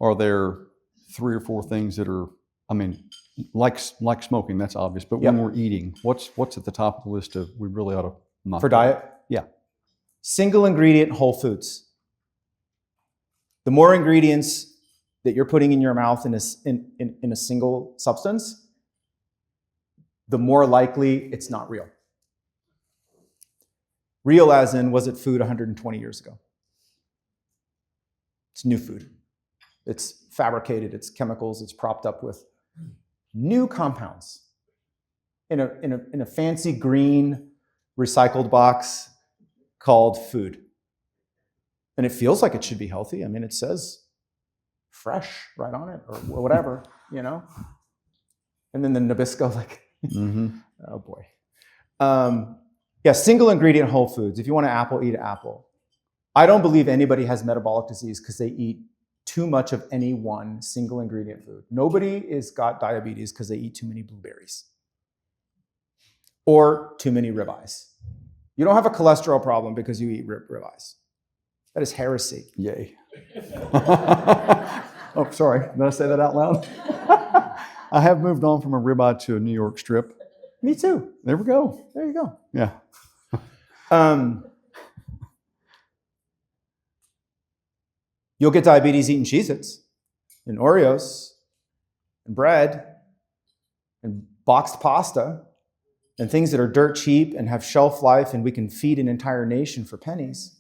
are there 3 or 4 things that are, I mean, like smoking, that's obvious, but when we're eating, what's at the top of the list of we really ought to not for diet? Yeah. Single ingredient whole foods. The more ingredients that you're putting in your mouth in a single substance, the more likely it's not real. Real as in, was it food 120 years ago? It's new food. It's fabricated, it's chemicals, it's propped up with new compounds in a fancy green recycled box called food. And it feels like it should be healthy. I mean, it says fresh right on it or whatever, you know? And then the Nabisco, like, oh boy. Yeah, single ingredient whole foods. If you want an apple, eat an apple. I don't believe anybody has metabolic disease because they eat too much of any one single ingredient food. Nobody is got diabetes because they eat too many blueberries or too many ribeyes. You don't have a cholesterol problem because you eat ribeyes. That is heresy. Yay. Oh, sorry. Did I say that out loud? I have moved on from a ribeye to a New York strip. Me too. There we go. There you go. Yeah. You'll get diabetes eating Cheez-Its and Oreos and bread and boxed pasta and things that are dirt cheap and have shelf life and we can feed an entire nation for pennies.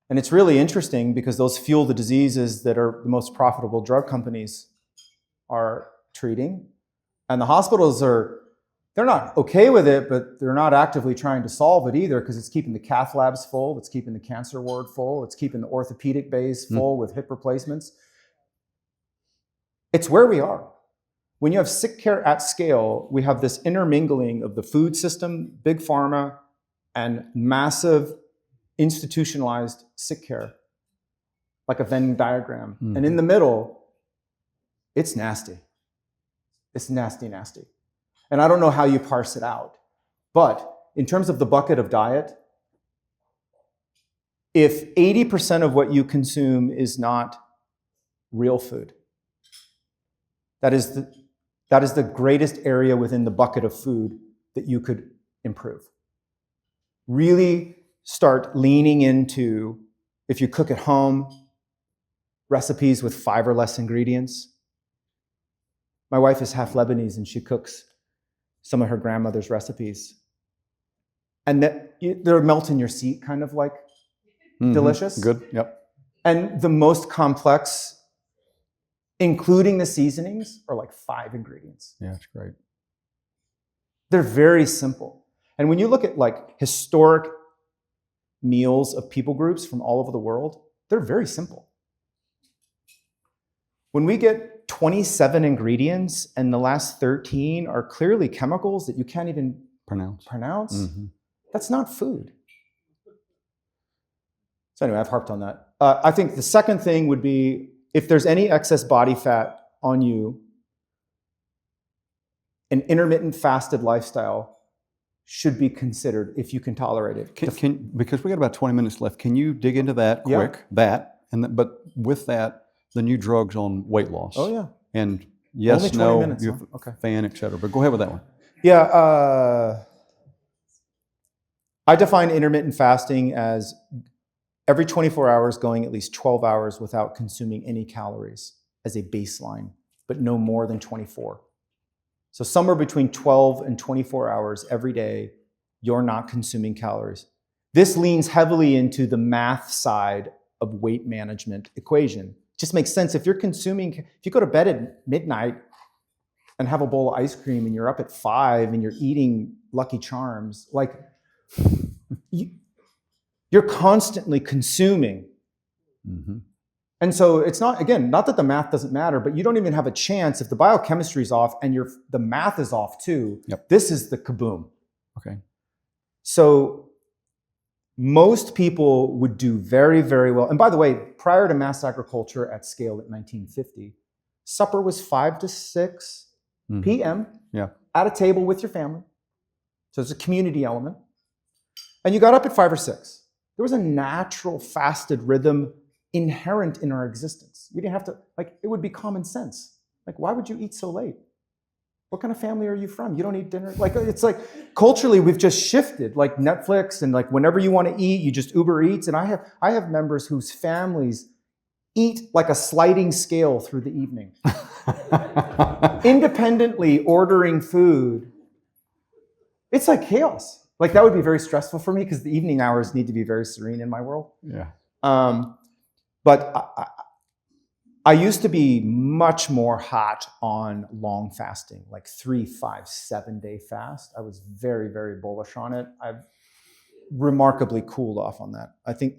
And it's really interesting because those fuel the diseases that are the most profitable drug companies are treating. And the hospitals they're not okay with it, but they're not actively trying to solve it either because it's keeping the cath labs full, it's keeping the cancer ward full, it's keeping the orthopedic bays full with hip replacements. It's where we are. When you have sick care at scale, we have this intermingling of the food system, big pharma, and massive institutionalized sick care, like a Venn diagram. And in the middle, it's nasty. It's nasty, nasty. And I don't know how you parse it out. But in terms of the bucket of diet, if 80% of what you consume is not real food, that is the greatest area within the bucket of food that you could improve. Really start leaning into, if you cook at home, recipes with 5 or less ingredients. My wife is half Lebanese and she cooks some of her grandmother's recipes. And they're melt in your seat, kind of like delicious. Good, yep. And the most complex, including the seasonings, are like 5 ingredients. Yeah, it's great. They're very simple. And when you look at like historic meals of people groups from all over the world, they're very simple. When we get 27 ingredients and the last 13 are clearly chemicals that you can't even pronounce, that's not food. So anyway, I've harped on that. I think the second thing would be, if there's any excess body fat on you, an intermittent fasted lifestyle should be considered if you can tolerate it. Because we got about 20 minutes left, can you dig into that quick? Yeah. But with that, the new drugs on weight loss. Oh, yeah. And yes, Only 20 no, minutes, you're huh? Okay. a fan, et cetera. But go ahead with that one. Yeah. I define intermittent fasting as every 24 hours going at least 12 hours without consuming any calories as a baseline, but no more than 24. So somewhere between 12 and 24 hours every day you're not consuming calories. This leans heavily into the math side of weight management equation. It just makes sense. If you go to bed at midnight and have a bowl of ice cream and you're up at 5 and you're eating Lucky Charms, like you're constantly consuming. Mm-hmm. And so it's not that the math doesn't matter, but you don't even have a chance if the biochemistry is off and the math is off too. Yep. This is the kaboom. Okay. So most people would do very, very well. And by the way, prior to mass agriculture at scale at 1950, supper was 5 to 6 p.m. Yeah. At a table with your family. So there's a community element. And you got up at 5 or 6. There was a natural fasted rhythm inherent in our existence. You didn't have to, it would be common sense. Why would you eat so late? What kind of family are you from? You don't eat dinner? It's culturally we've just shifted, Netflix and whenever you want to eat, you just Uber Eats. And I have members whose families eat like a sliding scale through the evening. Independently ordering food. It's like chaos. That would be very stressful for me because the evening hours need to be very serene in my world. Yeah. But I used to be much more hot on long fasting, 3, 5, 7-day fast. I was very, very bullish on it. I've remarkably cooled off on that. I think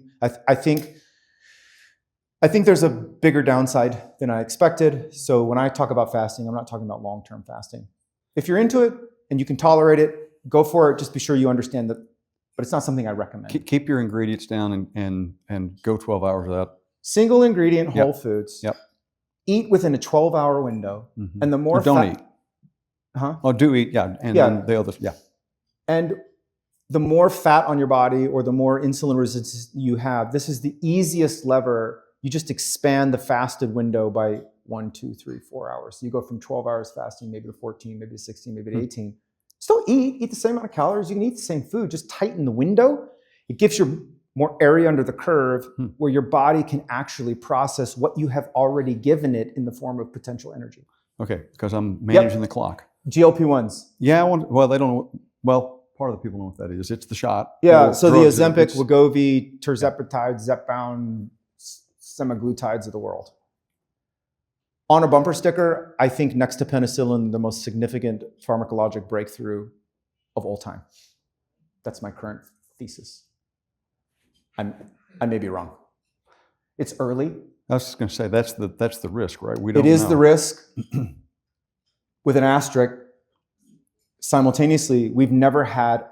there's a bigger downside than I expected. So when I talk about fasting, I'm not talking about long-term fasting. If you're into it and you can tolerate it, go for it. Just be sure you understand that, but it's not something I recommend. Keep your ingredients down and go 12 hours without. Single ingredient whole foods. Yep. Eat within a 12-hour window. Mm-hmm. And the more don't eat. Huh? Oh, do eat, yeah. And then the others, yeah. And the more fat on your body or the more insulin resistance you have, this is the easiest lever. You just expand the fasted window by 1, 2, 3, 4 hours. So you go from 12 hours fasting, maybe to 14, maybe to 16, maybe to 18. Still eat the same amount of calories. You can eat the same food, just tighten the window. It gives you more area under the curve where your body can actually process what you have already given it in the form of potential energy. Okay, because I'm managing the clock. GLP-1s. Yeah, they don't know. Well, part of the people know what that is. It's the shot. Yeah, so the Ozempic, Wegovy, tirzepatide, Zepbound, semaglutides of the world. On a bumper sticker, I think next to penicillin, the most significant pharmacologic breakthrough of all time. That's my current thesis. I may be wrong. It's early. I was just going to say that's the risk, right? We don't. It is know. the risk. With an asterisk. Simultaneously, we've never had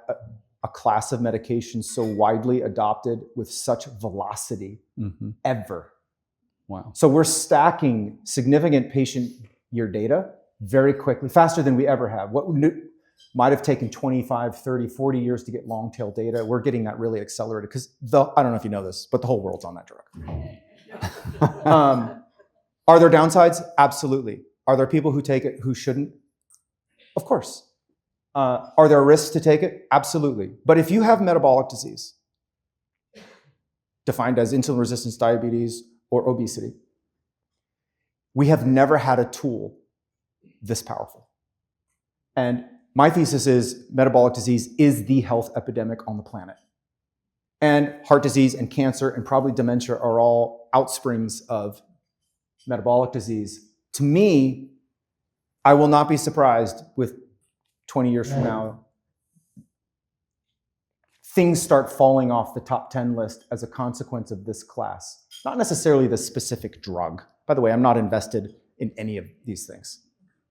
a class of medications so widely adopted with such velocity ever. Wow. So we're stacking significant patient year data very quickly, faster than we ever have. What might have taken 25, 30, 40 years to get long tail data, we're getting that really accelerated because I don't know if you know this, but the whole world's on that drug. Are there downsides? Absolutely. Are there people who take it who shouldn't? Of course. Are there risks to take it? Absolutely. But if you have metabolic disease, defined as insulin resistance, diabetes, or obesity, we have never had a tool this powerful. And my thesis is metabolic disease is the health epidemic on the planet. And heart disease and cancer and probably dementia are all outsprings of metabolic disease. To me, I will not be surprised with 20 years from now, things start falling off the top 10 list as a consequence of this class. Not necessarily the specific drug. By the way, I'm not invested in any of these things.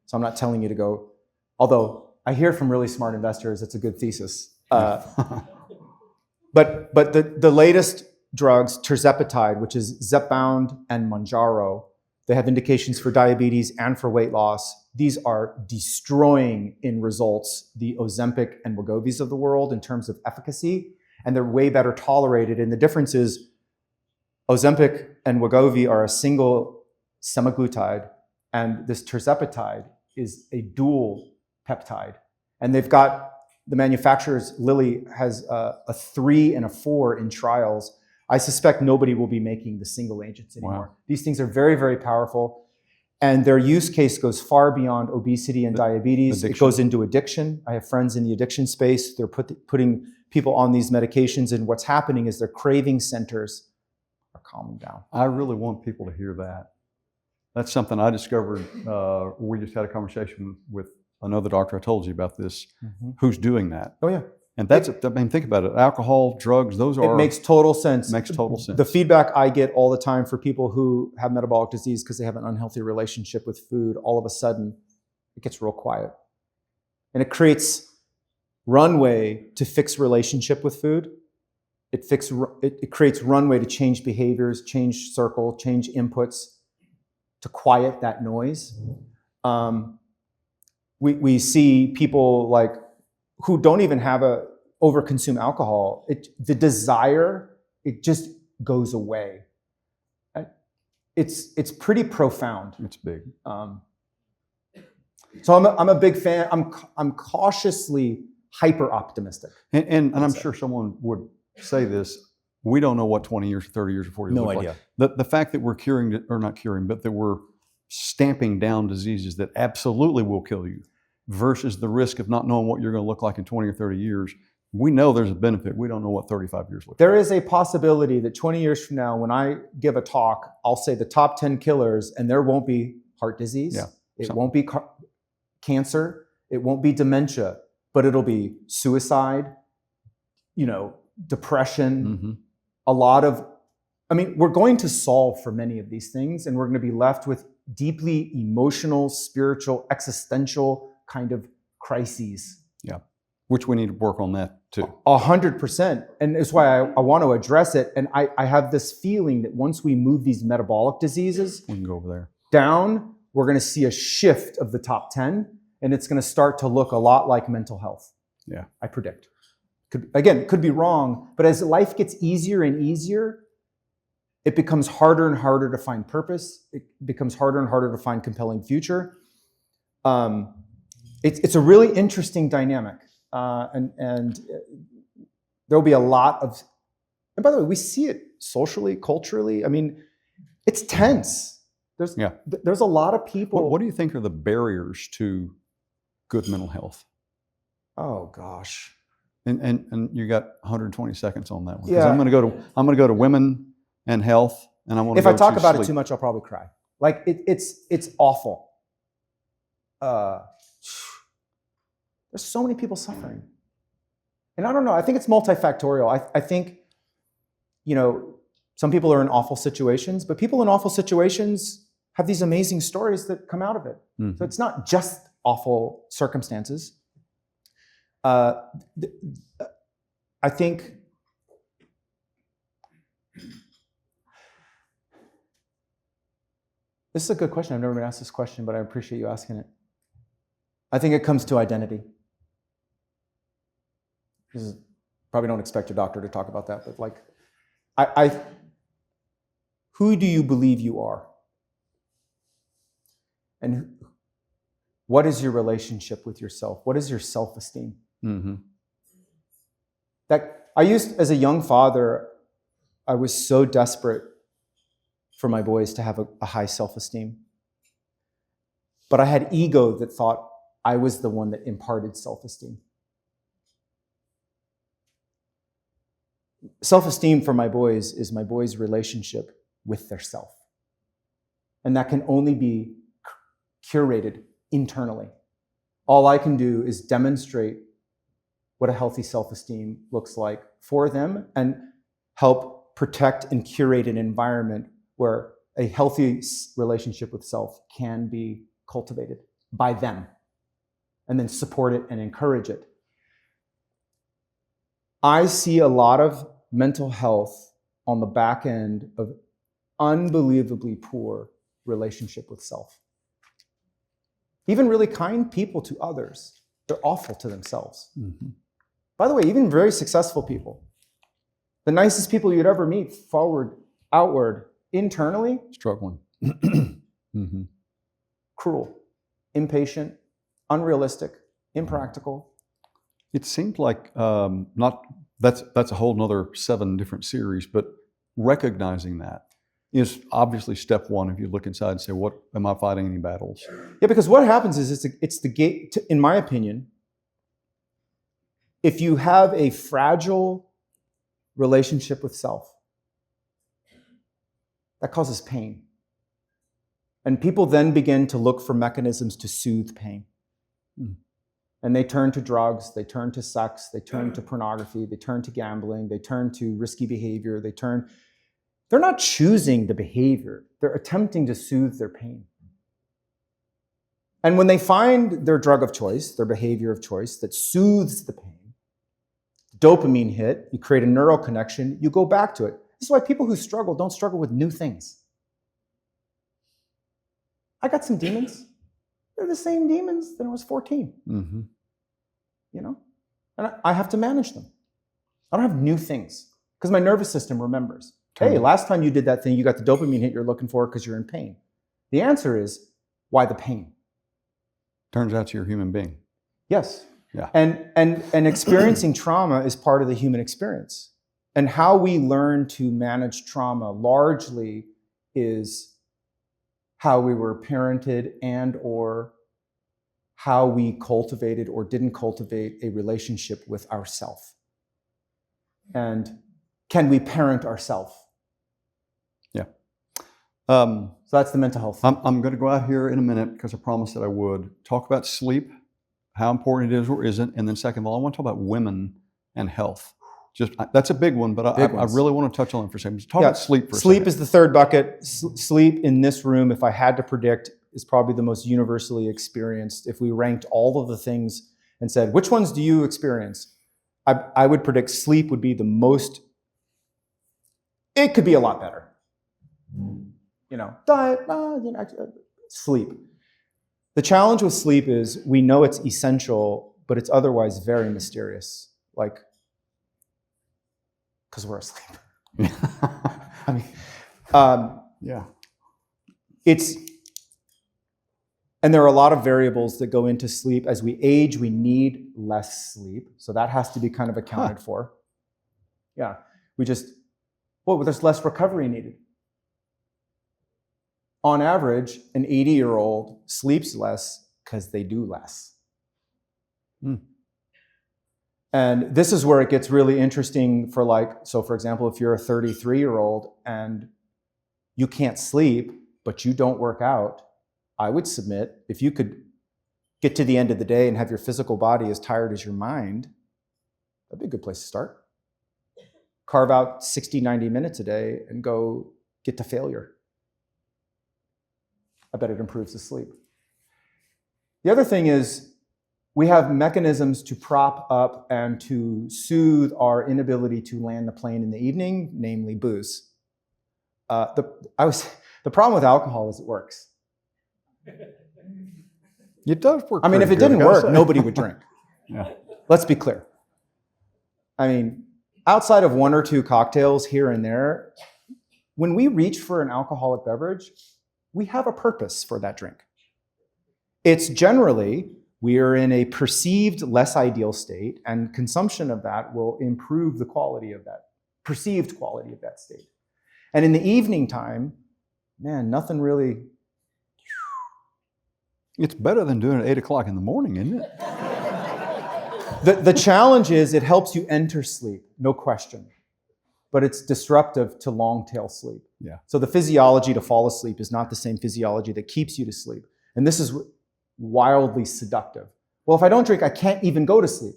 So I'm not telling you to go, although I hear from really smart investors, it's a good thesis. But the latest drugs, tirzepatide, which is Zepbound and Mounjaro, they have indications for diabetes and for weight loss. These are destroying in results the Ozempic and Wegovys of the world in terms of efficacy, and they're way better tolerated. And the difference is Ozempic and Wegovy are a single semaglutide, and this tirzepatide is a dual peptide. And they've got, the manufacturers, Lilly has a 3 and a 4 in trials. I suspect nobody will be making the single agents anymore. Wow. These things are very, very powerful. And their use case goes far beyond obesity and diabetes. Addiction. It goes into addiction. I have friends in the addiction space. They're putting people on these medications, and what's happening is their craving centers are calming down. I really want people to hear that. That's something I discovered. We just had a conversation with another doctor. I told you about this. Who's doing that? Oh yeah. And that's, I mean, think about it. Alcohol, drugs, those are. It makes total sense. Makes total sense. The feedback I get all the time for people who have metabolic disease because they have an unhealthy relationship with food, all of a sudden, it gets real quiet. And it creates runway to fix relationship with food. It creates runway to change behaviors, change circle, change inputs, to quiet that noise. We see people like who don't even have overconsume alcohol. The desire, it just goes away. It's pretty profound. It's big. So I'm a big fan. I'm cautiously hyper optimistic. And I'm sure someone would say this. We don't know what 20 years, 30 years, or 40 years No look idea. like. The fact that we're curing, or not curing, but that we're stamping down diseases that absolutely will kill you versus the risk of not knowing what you're going to look like in 20 or 30 years. We know there's a benefit. We don't know what 35 years look like. There is a possibility that 20 years from now, when I give a talk, I'll say the top 10 killers, and there won't be heart disease. Yeah, it won't be cancer. It won't be dementia, but it'll be suicide, depression, a lot of, we're going to solve for many of these things, and we're going to be left with deeply emotional, spiritual, existential kind of crises. Yeah, which we need to work on that too. 100%. And it's why I want to address it. And I have this feeling that once we move these metabolic diseases We can go over there. down, we're going to see a shift of the top 10, and it's going to start to look a lot like mental health. Yeah. I predict. Could be wrong, but as life gets easier and easier, it becomes harder and harder to find purpose. It becomes harder and harder to find compelling future. It's a really interesting dynamic, and there'll be a lot of. And by the way, we see it socially, culturally. It's tense. There's a lot of people. What do you think are the barriers to good mental health? Oh gosh. And you got 120 seconds on that one. 'Cause Yeah. I'm going to go to women and health, and I want to. If I talk about it too much, I'll probably cry. Like it's awful. There's so many people suffering, and I don't know. I think it's multifactorial. I think, some people are in awful situations, but people in awful situations have these amazing stories that come out of it. Mm-hmm. So it's not just awful circumstances. I think this is a good question. I've never been asked this question, but I appreciate you asking it. I think it comes to identity. Probably don't expect your doctor to talk about that, but who do you believe you are? And what is your relationship with yourself? What is your self-esteem? Mm-hmm. As a young father, I was so desperate for my boys to have a high self-esteem. But I had ego that thought I was the one that imparted self-esteem. Self-esteem for my boys is my boys' relationship with their self. And that can only be curated internally. All I can do is demonstrate what a healthy self-esteem looks like for them and help protect and curate an environment where a healthy relationship with self can be cultivated by them, and then support it and encourage it. I see a lot of mental health on the back end of unbelievably poor relationship with self. Even really kind people to others, they're awful to themselves. Mm-hmm. By the way, even very successful people, the nicest people you'd ever meet, forward, outward, internally, Struggling. Mm-hmm. cruel, impatient, unrealistic, impractical. It seemed like that's a whole nother 7 different series, but recognizing that is obviously step one if you look inside and say, what am I fighting any battles? Yeah, because what happens is it's the gate, in my opinion, if you have a fragile relationship with self, that causes pain. And people then begin to look for mechanisms to soothe pain. And they turn to drugs, they turn to sex, they turn to pornography, they turn to gambling, they turn to risky behavior, they're not choosing the behavior, they're attempting to soothe their pain. And when they find their drug of choice, their behavior of choice that soothes the pain, dopamine hit, you create a neural connection, you go back to it. This is why people who struggle don't struggle with new things. I got some demons. They're the same demons that I was 14. Mm-hmm. You know? And I have to manage them. I don't have new things because my nervous system remembers. Hey, last time you did that thing, you got the dopamine hit you're looking for because you're in pain. The answer is, why the pain? Turns out you're a human being. Yes. Yeah. And experiencing trauma is part of the human experience. And how we learn to manage trauma largely is how we were parented and or how we cultivated or didn't cultivate a relationship with ourself. And can we parent ourselves? Yeah. So that's the mental health. I'm going to go out here in a minute because I promised that I would talk about sleep, how important it is or isn't, and then second of all, I want to talk about women and health. That's a big one, but I really want to touch on it for a second. Talk about sleep for a second. Sleep is the third bucket. Sleep in this room, if I had to predict, is probably the most universally experienced. If we ranked all of the things and said, which ones do you experience? I would predict sleep would be the most. It could be a lot better. You know, diet, sleep. The challenge with sleep is we know it's essential, but it's otherwise very mysterious. Like, because we're asleep. I mean, yeah. And there are a lot of variables that go into sleep. As we age, we need less sleep. So that has to be kind of accounted for. Yeah. There's less recovery needed. On average, an 80-year-old sleeps less because they do less. And this is where it gets really interesting for example, if you're a 33-year-old and you can't sleep, but you don't work out, I would submit, if you could get to the end of the day and have your physical body as tired as your mind, that'd be a good place to start. Carve out 60, 90 minutes a day and go get to failure. I bet it improves the sleep. The other thing is we have mechanisms to prop up and to soothe our inability to land the plane in the evening, namely booze. The problem with alcohol is it works. It does work. I mean, if it didn't work, nobody would drink. Yeah. Let's be clear. I mean, outside of one or two cocktails here and there, when we reach for an alcoholic beverage, we have a purpose for that drink. It's generally we are in a perceived less ideal state, and consumption of that will improve the quality of that, perceived quality of that state. And in the evening time, man, nothing really. It's better than doing it at 8 o'clock in the morning, isn't it? The challenge is it helps you enter sleep, no question. But it's disruptive to long-tail sleep. Yeah. So the physiology to fall asleep is not the same physiology that keeps you to sleep. And this is wildly seductive. Well, if I don't drink, I can't even go to sleep.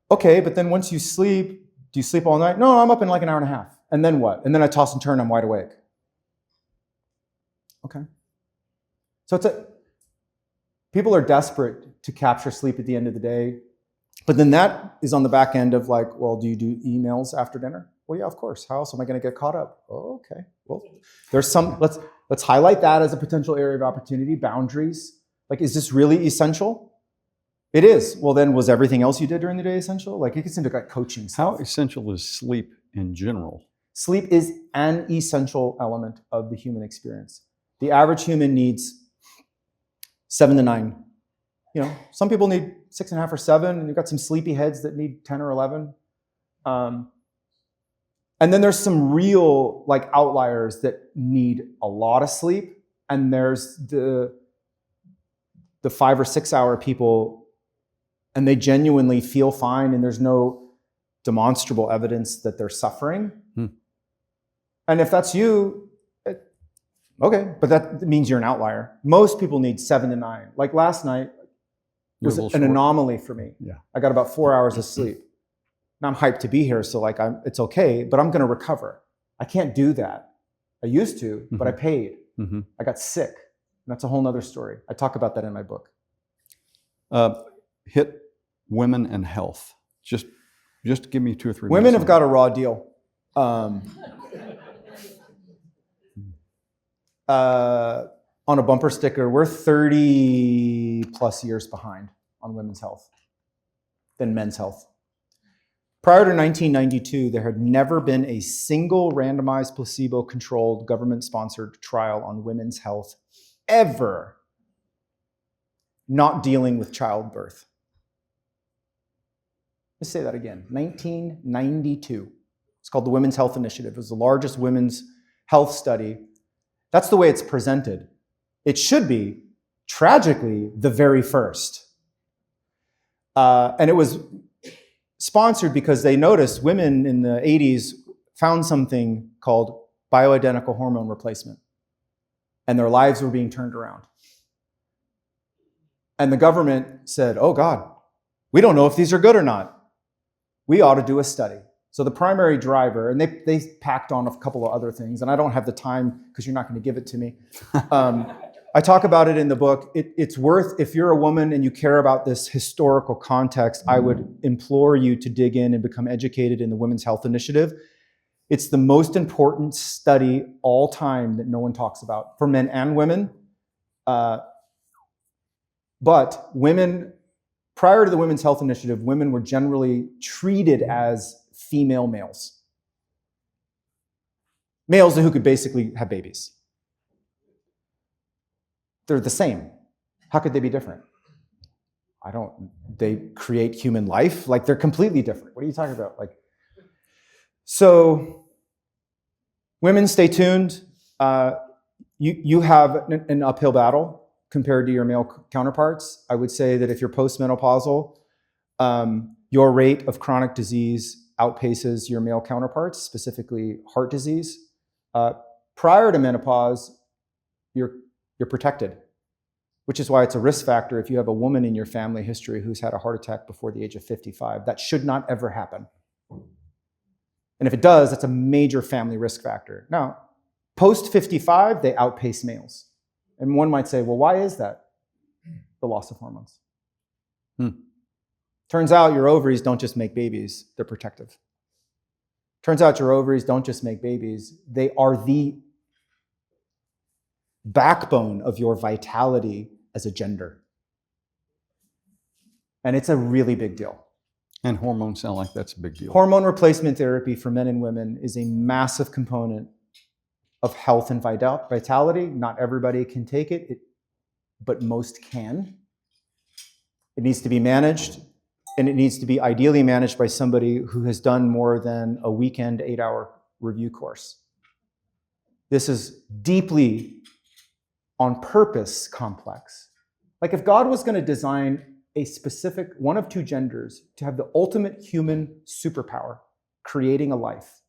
Okay, but then once you sleep, do you sleep all night? No, I'm up in like an hour and a half. And then what? And then I toss and turn, I'm wide awake. Okay. So people are desperate to capture sleep at the end of the day. But then that is on the back end of like, well, do you do emails after dinner? Well, yeah, of course. How else am I going to get caught up? Oh, okay. Well, there's some, let's highlight that as a potential area of opportunity, boundaries. Like, is this really essential? It is. Well, then was everything else you did during the day essential? Like, it gets into like coaching stuff. How essential is sleep in general? Sleep is an essential element of the human experience. The average human needs 7 to 9. You know, some people need 6.5 or 7, and you've got some sleepy heads that need 10 or 11. And And then there's some real like outliers that need a lot of sleep. And there's the 5 or 6 hour people, and they genuinely feel fine, and there's no demonstrable evidence that they're suffering. And if that's you, okay, but that means you're an outlier. Most people need 7 to 9. Like last night was an anomaly for me. Yeah. I got about 4 hours of sleep. Now I'm hyped to be here, so like it's okay, but I'm going to recover. I can't do that. I used to, but I paid. I got sick. And that's a whole nother story. I talk about that in my book. Hit women and health. Just give me 2 or 3 Women minutes have got a raw deal. On a bumper sticker, we're 30 plus years behind on women's health than men's health. Prior to 1992, there had never been a single randomized placebo-controlled government-sponsored trial on women's health ever not dealing with childbirth. Let's say that again. 1992. It's called the Women's Health Initiative. It was the largest women's health study. That's the way it's presented. It should be, tragically, the very first. And it was sponsored because they noticed women in the 80s found something called bioidentical hormone replacement, and their lives were being turned around. And the government said, oh God, we don't know if these are good or not. We ought to do a study. So the primary driver, and they packed on a couple of other things, and I don't have the time because you're not going to give it to me. I talk about it in the book. It's worth, if you're a woman and you care about this historical context, I would implore you to dig in and become educated in the Women's Health Initiative. It's the most important study all time that no one talks about, for men and women. But women, prior to the Women's Health Initiative, women were generally treated as female males. Males who could basically have babies. They're the same. How could they be different? They create human life. Like, they're completely different. What are you talking about? So women, stay tuned. You have an uphill battle compared to your male counterparts. I would say that if you're postmenopausal, your rate of chronic disease outpaces your male counterparts, specifically heart disease. Prior to menopause, you're protected, which is why it's a risk factor if you have a woman in your family history who's had a heart attack before the age of 55. That should not ever happen. And if it does, that's a major family risk factor. Now, post 55, they outpace males. And one might say, well, why is that? The loss of hormones. Turns out your ovaries don't just make babies, they're protective. Turns out your ovaries don't just make babies, they are the backbone of your vitality as a gender. And it's a really big deal. And hormones sound like that's a big deal. Hormone replacement therapy for men and women is a massive component of health and vitality. Not everybody can take it, but most can. It needs to be managed, and it needs to be ideally managed by somebody who has done more than a weekend 8-hour review course. This is deeply on purpose complex. Like, if God was going to design a specific one of two genders to have the ultimate human superpower, creating a life,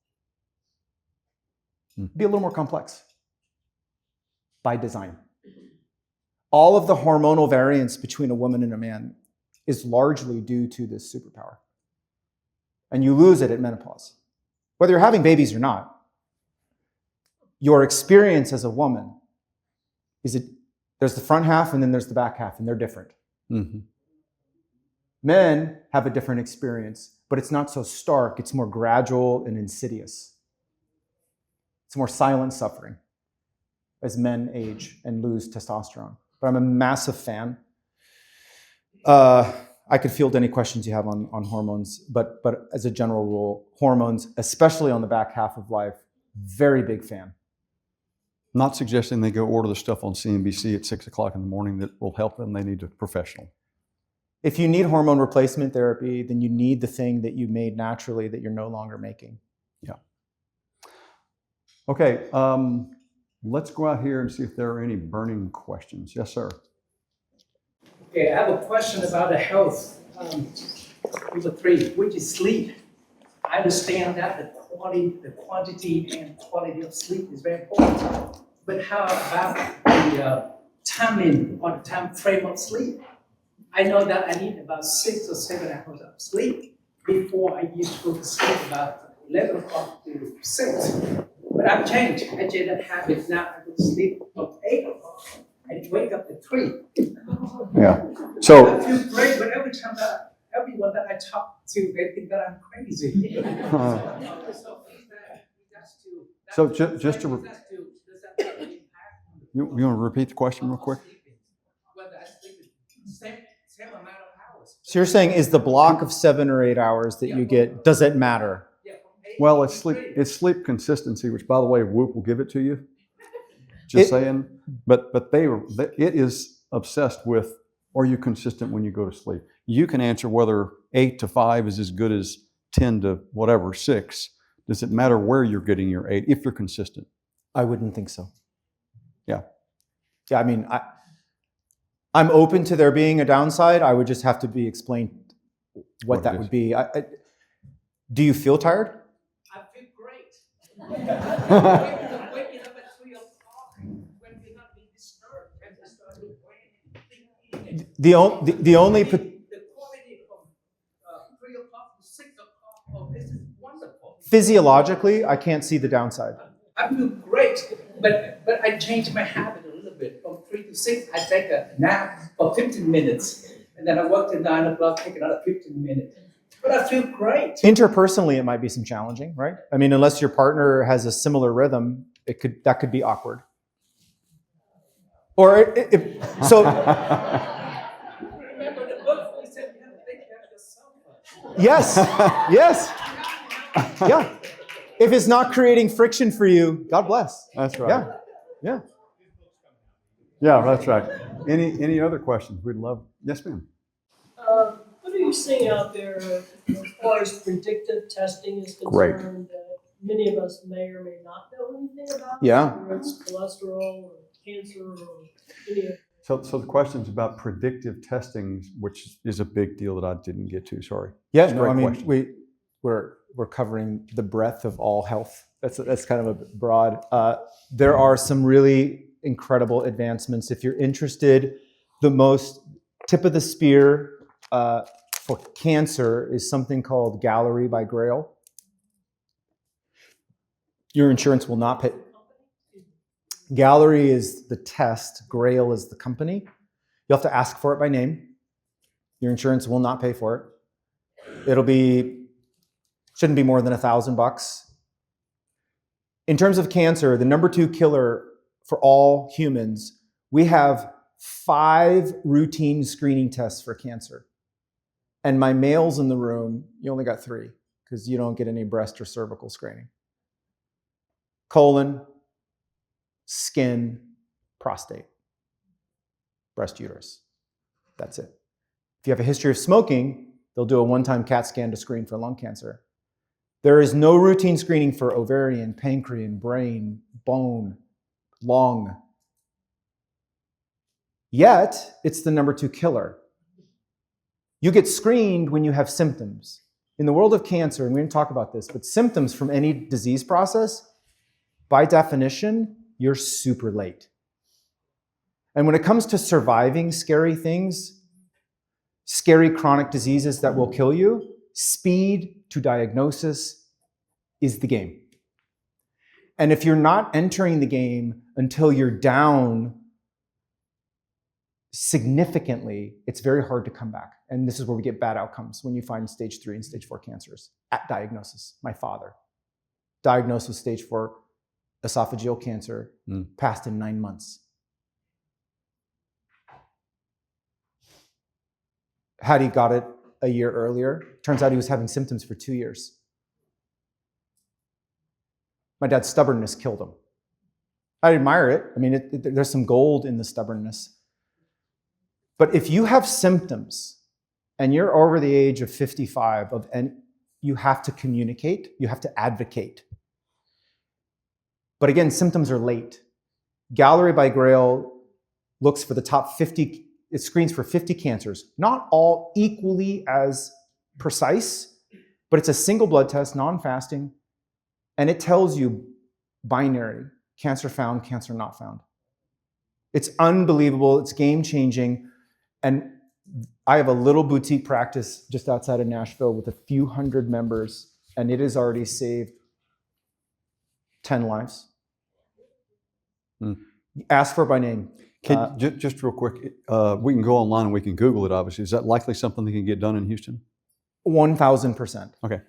it'd be a little more complex by design. All of the hormonal variance between a woman and a man is largely due to this superpower. And you lose it at menopause. Whether you're having babies or not, your experience as a woman there's the front half and then there's the back half, and they're different. Men have a different experience, but it's not so stark. It's more gradual and insidious. It's more silent suffering as men age and lose testosterone. But I'm a massive fan. I could field any questions you have on hormones, but as a general rule, hormones, especially on the back half of life, very big fan. Not suggesting they go order the stuff on CNBC at 6 o'clock in the morning that will help them. They need a professional. If you need hormone replacement therapy, then you need the thing that you made naturally that you're no longer making. Yeah. Okay, let's go out here and see if there are any burning questions. Yes, sir. Okay, I have a question about the health. Number 3, which is sleep. I understand that the quantity and quality of sleep is very important. But how about the timing or the time frame of sleep? I know that I need about 6 or 7 hours of sleep. Before I used to go to sleep about 11 o'clock to 6. But I've changed. I changed that habit. Now I go to sleep from 8 o'clock and wake up at 3. Yeah. I So, feel great, but every time that everyone that I talk to, they think that I'm crazy. So just to you want to repeat the question real quick? Same amount of hours. So you're saying, is the block of 7 or 8 hours that you get, does it matter? Well, it's sleep consistency, which, by the way, Whoop will give it to you. Just saying. But it is obsessed with, are you consistent when you go to sleep? You can answer whether 8 to 5 is as good as 10 to whatever, 6. Does it matter where you're getting your 8 if you're consistent? I wouldn't think so. Yeah. Yeah, I mean, I'm open to there being a downside. I would just have to be explained what that would be. Do you feel tired? I feel great. Waking up at 3 o'clock when you're not being disturbed and just starting thinking. The only The quality from 3 o'clock to 6 o'clock, oh, this is wonderful. physiologically, I can't see the downside. I feel great, but I changed my habit a little bit. From 3 to 6, I take a nap for 15 minutes, and then I work till 9 o'clock, take another 15 minutes. But I feel great. Interpersonally, it might be some challenging, right? I mean, unless your partner has a similar rhythm, that could be awkward. Or so. Remember the book? We said you have to take care of yourself. Yes, yes, yeah. If it's not creating friction for you, God bless. That's right. Yeah, yeah. Yeah, that's right. Any other questions? We'd love. Yes, ma'am. What are you seeing out there as far as predictive testing is Great. concerned that many of us may or may not know anything about? Yeah. Whether it's cholesterol or cancer or any of So the question's about predictive testing, which is a big deal that I didn't get to. Sorry. Yeah, It's a no, great I mean, question. we're covering the breadth of all health. That's kind of a broad. There are some really incredible advancements. If you're interested, the most tip of the spear for cancer is something called Gallery by Grail. Your insurance will not pay. Gallery is the test. Grail is the company. You have to ask for it by name. Your insurance will not pay for it. Shouldn't be more than $1,000. In terms of cancer, the number 2 killer for all humans, we have 5 routine screening tests for cancer. And my males in the room, you only got 3 because you don't get any breast or cervical screening. Colon, skin, prostate, breast, uterus. That's it. If you have a history of smoking, they'll do a one-time CAT scan to screen for lung cancer. There is no routine screening for ovarian, pancreas, brain, bone, lung. Yet, it's the number 2 killer. You get screened when you have symptoms. In the world of cancer, and we didn't talk about this, but symptoms from any disease process, by definition, you're super late. And when it comes to surviving scary things, scary chronic diseases that will kill you, speed to diagnosis is the game. And if you're not entering the game until you're down significantly, it's very hard to come back. And this is where we get bad outcomes when you find stage 3 and stage 4 cancers at diagnosis. My father, diagnosed with stage 4 esophageal cancer, passed in 9 months. Had he got it a year earlier, turns out he was having symptoms for 2 years. My dad's stubbornness killed him. I admire it. I mean, there's some gold in the stubbornness. But if you have symptoms and you're over the age of 55, and you have to communicate, you have to advocate. But again, symptoms are late. Gallery by Grail looks for the top 50, it screens for 50 cancers, not all equally as precise, but it's a single blood test, non-fasting, and it tells you binary, cancer found, cancer not found. It's unbelievable, it's game-changing, and I have a little boutique practice just outside of Nashville with a few hundred members, and it has already saved 10 lives. Ask for it by name. Just real quick, we can go online and we can Google it, obviously. Is that likely something that can get done in Houston? 1,000%. Okay.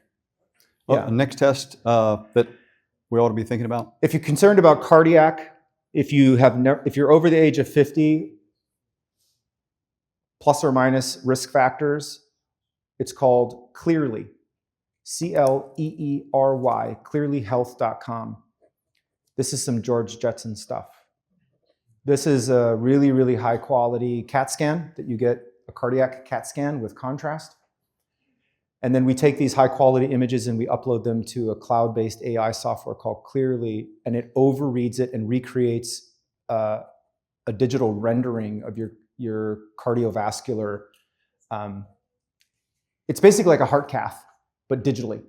Yeah. The next test that we ought to be thinking about? If you're concerned about cardiac, if you're over the age of 50, plus or minus risk factors, it's called Clearly, Cleery, clearlyhealth.com. This is some George Jetson stuff. This is a really, really high quality CAT scan that you get, a cardiac CAT scan with contrast. And then we take these high quality images and we upload them to a cloud-based AI software called Clearly, and it overreads it and recreates a digital rendering of your cardiovascular. It's basically like a heart cath, but digitally.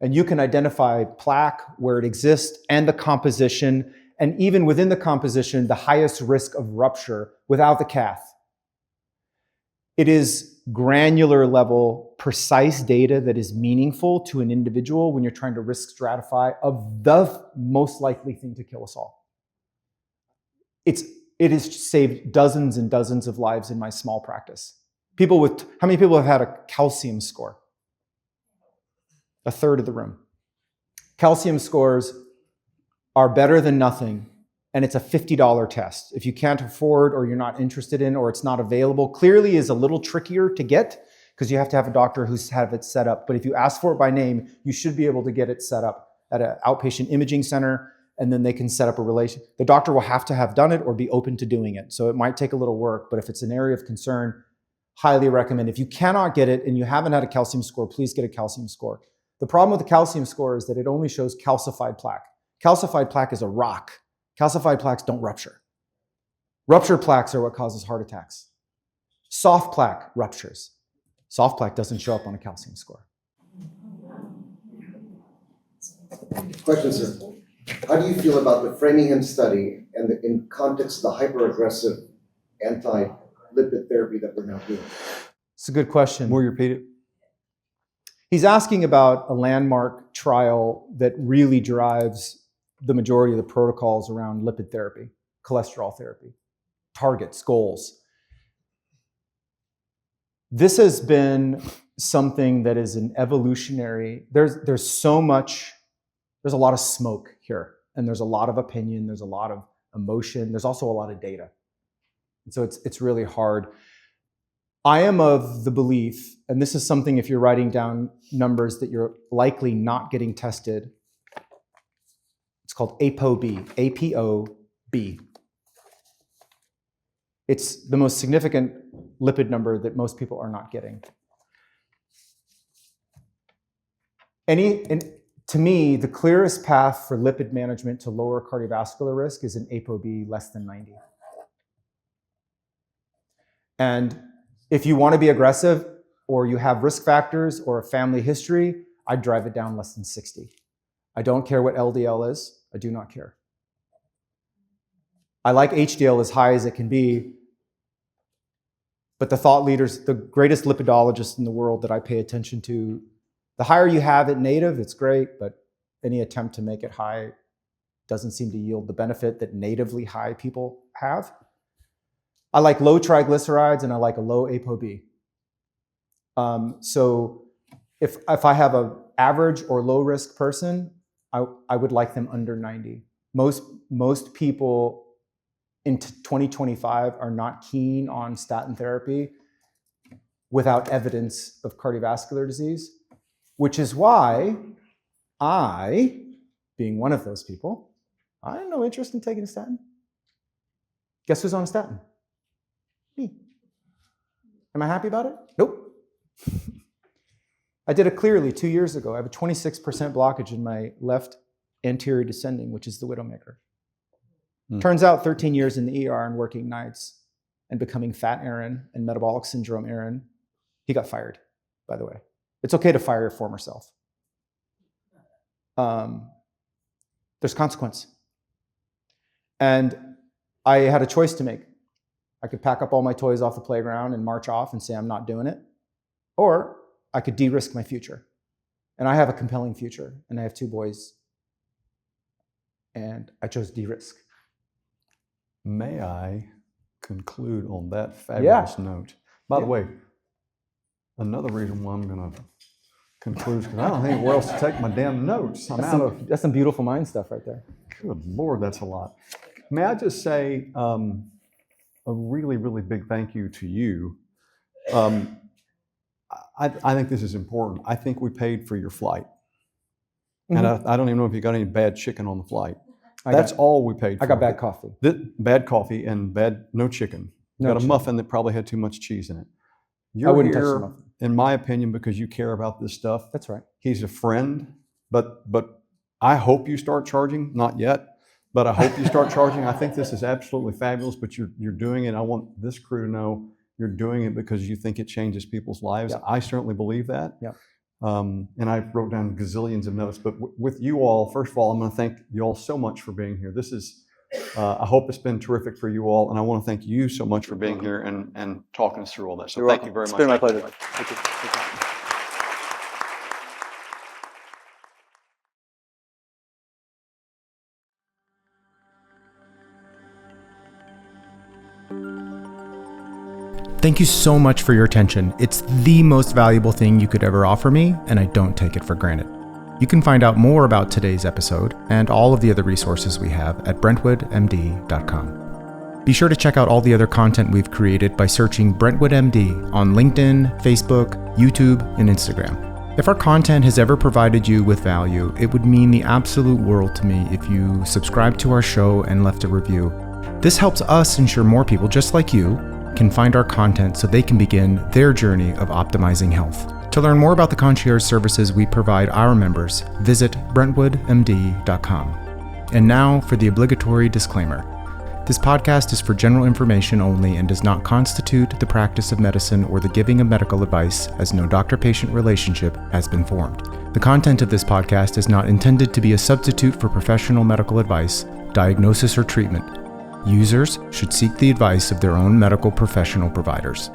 And you can identify plaque, where it exists, and the composition, and even within the composition, the highest risk of rupture without the cath. It is granular level, precise data that is meaningful to an individual when you're trying to risk stratify of the most likely thing to kill us all. It has saved dozens and dozens of lives in my small practice. How many people have had a calcium score? A third of the room. Calcium scores are better than nothing, and it's a $50 test. If you can't afford or you're not interested in or it's not available, Clearly is a little trickier to get because you have to have a doctor who's have it set up. But if you ask for it by name, you should be able to get it set up at an outpatient imaging center, and then they can set up a relation. The doctor will have to have done it or be open to doing it. So it might take a little work, but if it's an area of concern, highly recommend. If you cannot get it and you haven't had a calcium score, please get a calcium score. The problem with the calcium score is that it only shows calcified plaque. Calcified plaque is a rock. Calcified plaques don't rupture. Ruptured plaques are what causes heart attacks. Soft plaque ruptures. Soft plaque doesn't show up on a calcium score. Question, sir. How do you feel about the Framingham study and in context of the hyper-aggressive anti-lipid therapy that we're now doing? It's a good question. Will you repeat it? He's asking about a landmark trial that really drives the majority of the protocols around lipid therapy, cholesterol therapy, targets, goals. This has been something that is an evolutionary, there's a lot of smoke here, and there's a lot of opinion, there's a lot of emotion, there's also a lot of data. And so it's really hard. I am of the belief, and this is something if you're writing down numbers that you're likely not getting tested, it's called ApoB, A-P-O-B. It's the most significant lipid number that most people are not getting. And to me, the clearest path for lipid management to lower cardiovascular risk is an ApoB less than 90. And if you want to be aggressive or you have risk factors or a family history, I'd drive it down less than 60. I don't care what LDL is. I do not care. I like HDL as high as it can be, but the thought leaders, the greatest lipidologists in the world that I pay attention to, the higher you have it native, it's great, but any attempt to make it high doesn't seem to yield the benefit that natively high people have. I like low triglycerides and I like a low ApoB. So if I have an average or low risk person, I would like them under 90. Most people in 2025 are not keen on statin therapy without evidence of cardiovascular disease, which is why I, being one of those people, I have no interest in taking a statin. Guess who's on a statin? Me. Am I happy about it? Nope. I did it Clearly 2 years ago. I have a 26% blockage in my left anterior descending, which is the widowmaker. Hmm. Turns out 13 years in the ER and working nights and becoming fat Aaron and metabolic syndrome Aaron, he got fired, by the way. It's okay to fire your former self. There's consequence. And I had a choice to make. I could pack up all my toys off the playground and march off and say I'm not doing it, or I could de-risk my future. And I have a compelling future, and I have 2 boys, and I chose de-risk. May I conclude on that fabulous note? By the way, another reason why I'm going to conclude is because I don't think where else to take my damn notes. That's some beautiful mind stuff right there. Good Lord, that's a lot. May I just say a really, really big thank you to you. I think this is important. I think we paid for your flight. And I don't even know if you got any bad chicken on the flight. That's all we paid for. I got bad coffee. Bad coffee and no chicken. You got a muffin that probably had too much cheese in it. I wouldn't touch the You're here, muffin. in my opinion, because you care about this stuff. That's right. He's a friend, but I hope you start charging. Not yet, but I hope you start charging. I think this is absolutely fabulous, but you're doing it. I want this crew to know you're doing it because you think it changes people's lives. Yep. I certainly believe that. Yep. And I wrote down gazillions of notes, but with you all, first of all, I'm going to thank you all so much for being here. This is, I hope it's been terrific for you all, and I want to thank you so much for being here and talking us through all that. So thank you very much. It's been my pleasure. Thank you. Thank you so much for your attention. It's the most valuable thing you could ever offer me, and I don't take it for granted. You can find out more about today's episode and all of the other resources we have at brentwoodmd.com. Be sure to check out all the other content we've created by searching Brentwood MD on LinkedIn, Facebook, YouTube, and Instagram. If our content has ever provided you with value, it would mean the absolute world to me if you subscribed to our show and left a review. This helps us ensure more people just like you can find our content so they can begin their journey of optimizing health. To learn more about the concierge services we provide our members, visit brentwoodmd.com. And now for the obligatory disclaimer. This podcast is for general information only and does not constitute the practice of medicine or the giving of medical advice, as no doctor-patient relationship has been formed. The content of this podcast is not intended to be a substitute for professional medical advice, diagnosis, or treatment. Users should seek the advice of their own medical professional providers.